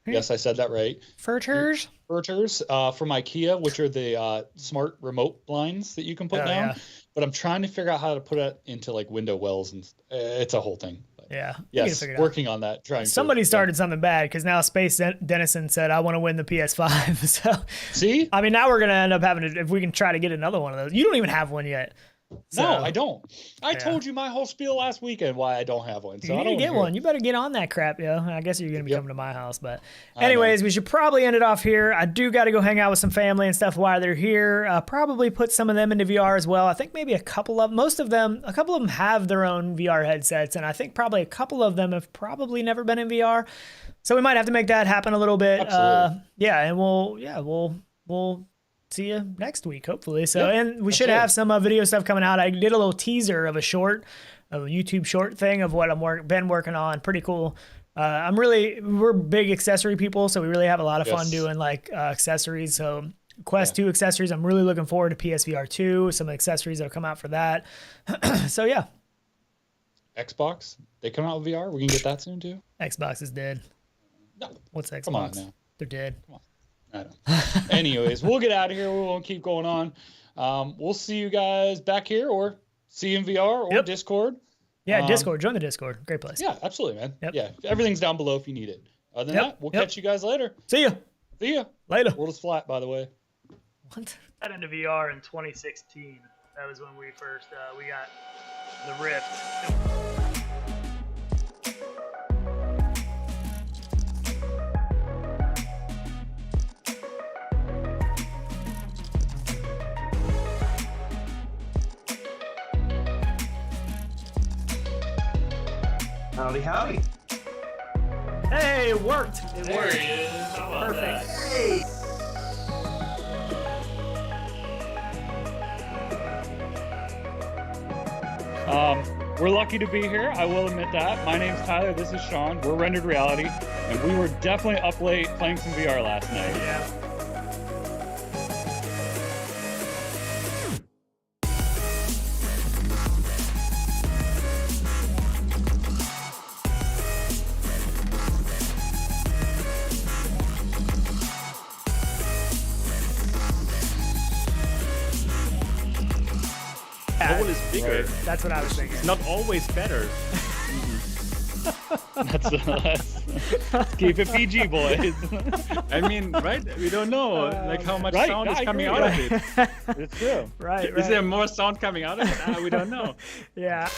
Yes, I said that right. Furters from IKEA, which are the smart remote blinds that you can put down. Yeah. But I'm trying to figure out how to put it into like window wells, and it's a whole thing. But yes, working on that. Somebody started something bad because now Space Dennison said, "I want to win the PS5." So see, I mean, now we're gonna end up having to, if we can try to get another one of those. You don't even have one yet. So, no, I don't. I told you my whole spiel last weekend why I don't have one. So you need to get one. You better get on that crap, yo. I guess you're going to be coming to my house. But anyways, we should probably end it off here. I do got to go hang out with some family and stuff while they're here. Probably put some of them into VR as well. I think maybe a couple of them have their own VR headsets. And I think probably a couple of them have probably never been in VR. So we might have to make that happen a little bit. Absolutely. And we'll see you next week, hopefully. So, and we should have some video stuff coming out. I did a little teaser of a YouTube short thing of what been working on. Pretty cool. We're big accessory people, so we really have a lot of fun doing like accessories. So Quest 2 accessories. I'm really looking forward to PSVR 2. Some accessories that'll come out for that. So yeah. Xbox, they come out with VR. We can get that soon too. Xbox is dead. No. What's Xbox? Come on now. They're dead. Come on. I don't. Anyways, we'll get out of here. We won't keep going on. We'll see you guys back here, or see in VR, or Discord. Yeah, Discord. Join the Discord. Great place. Yeah, absolutely, man. Yep. Yeah, everything's down below if you need it. Other than that, we'll catch you guys later. See ya. See ya. Later. World is flat, by the way. What? Got into VR in 2016. That was when we first we got the Rift. Howdy, howdy. Hey, it worked. There he is. How about Perfect. that? Hey. We're lucky to be here. I will admit that. My name's Tyler. This is Sean. We're Rendered Reality, and we were definitely up late playing some VR last night. Yeah. Always bigger. That's what I was thinking. It's not always better. Let's keep it PG, boys. I mean, right? We don't know like how much sound is coming out of it. It's true. Right. Is there more sound coming out of it? We don't know. Yeah.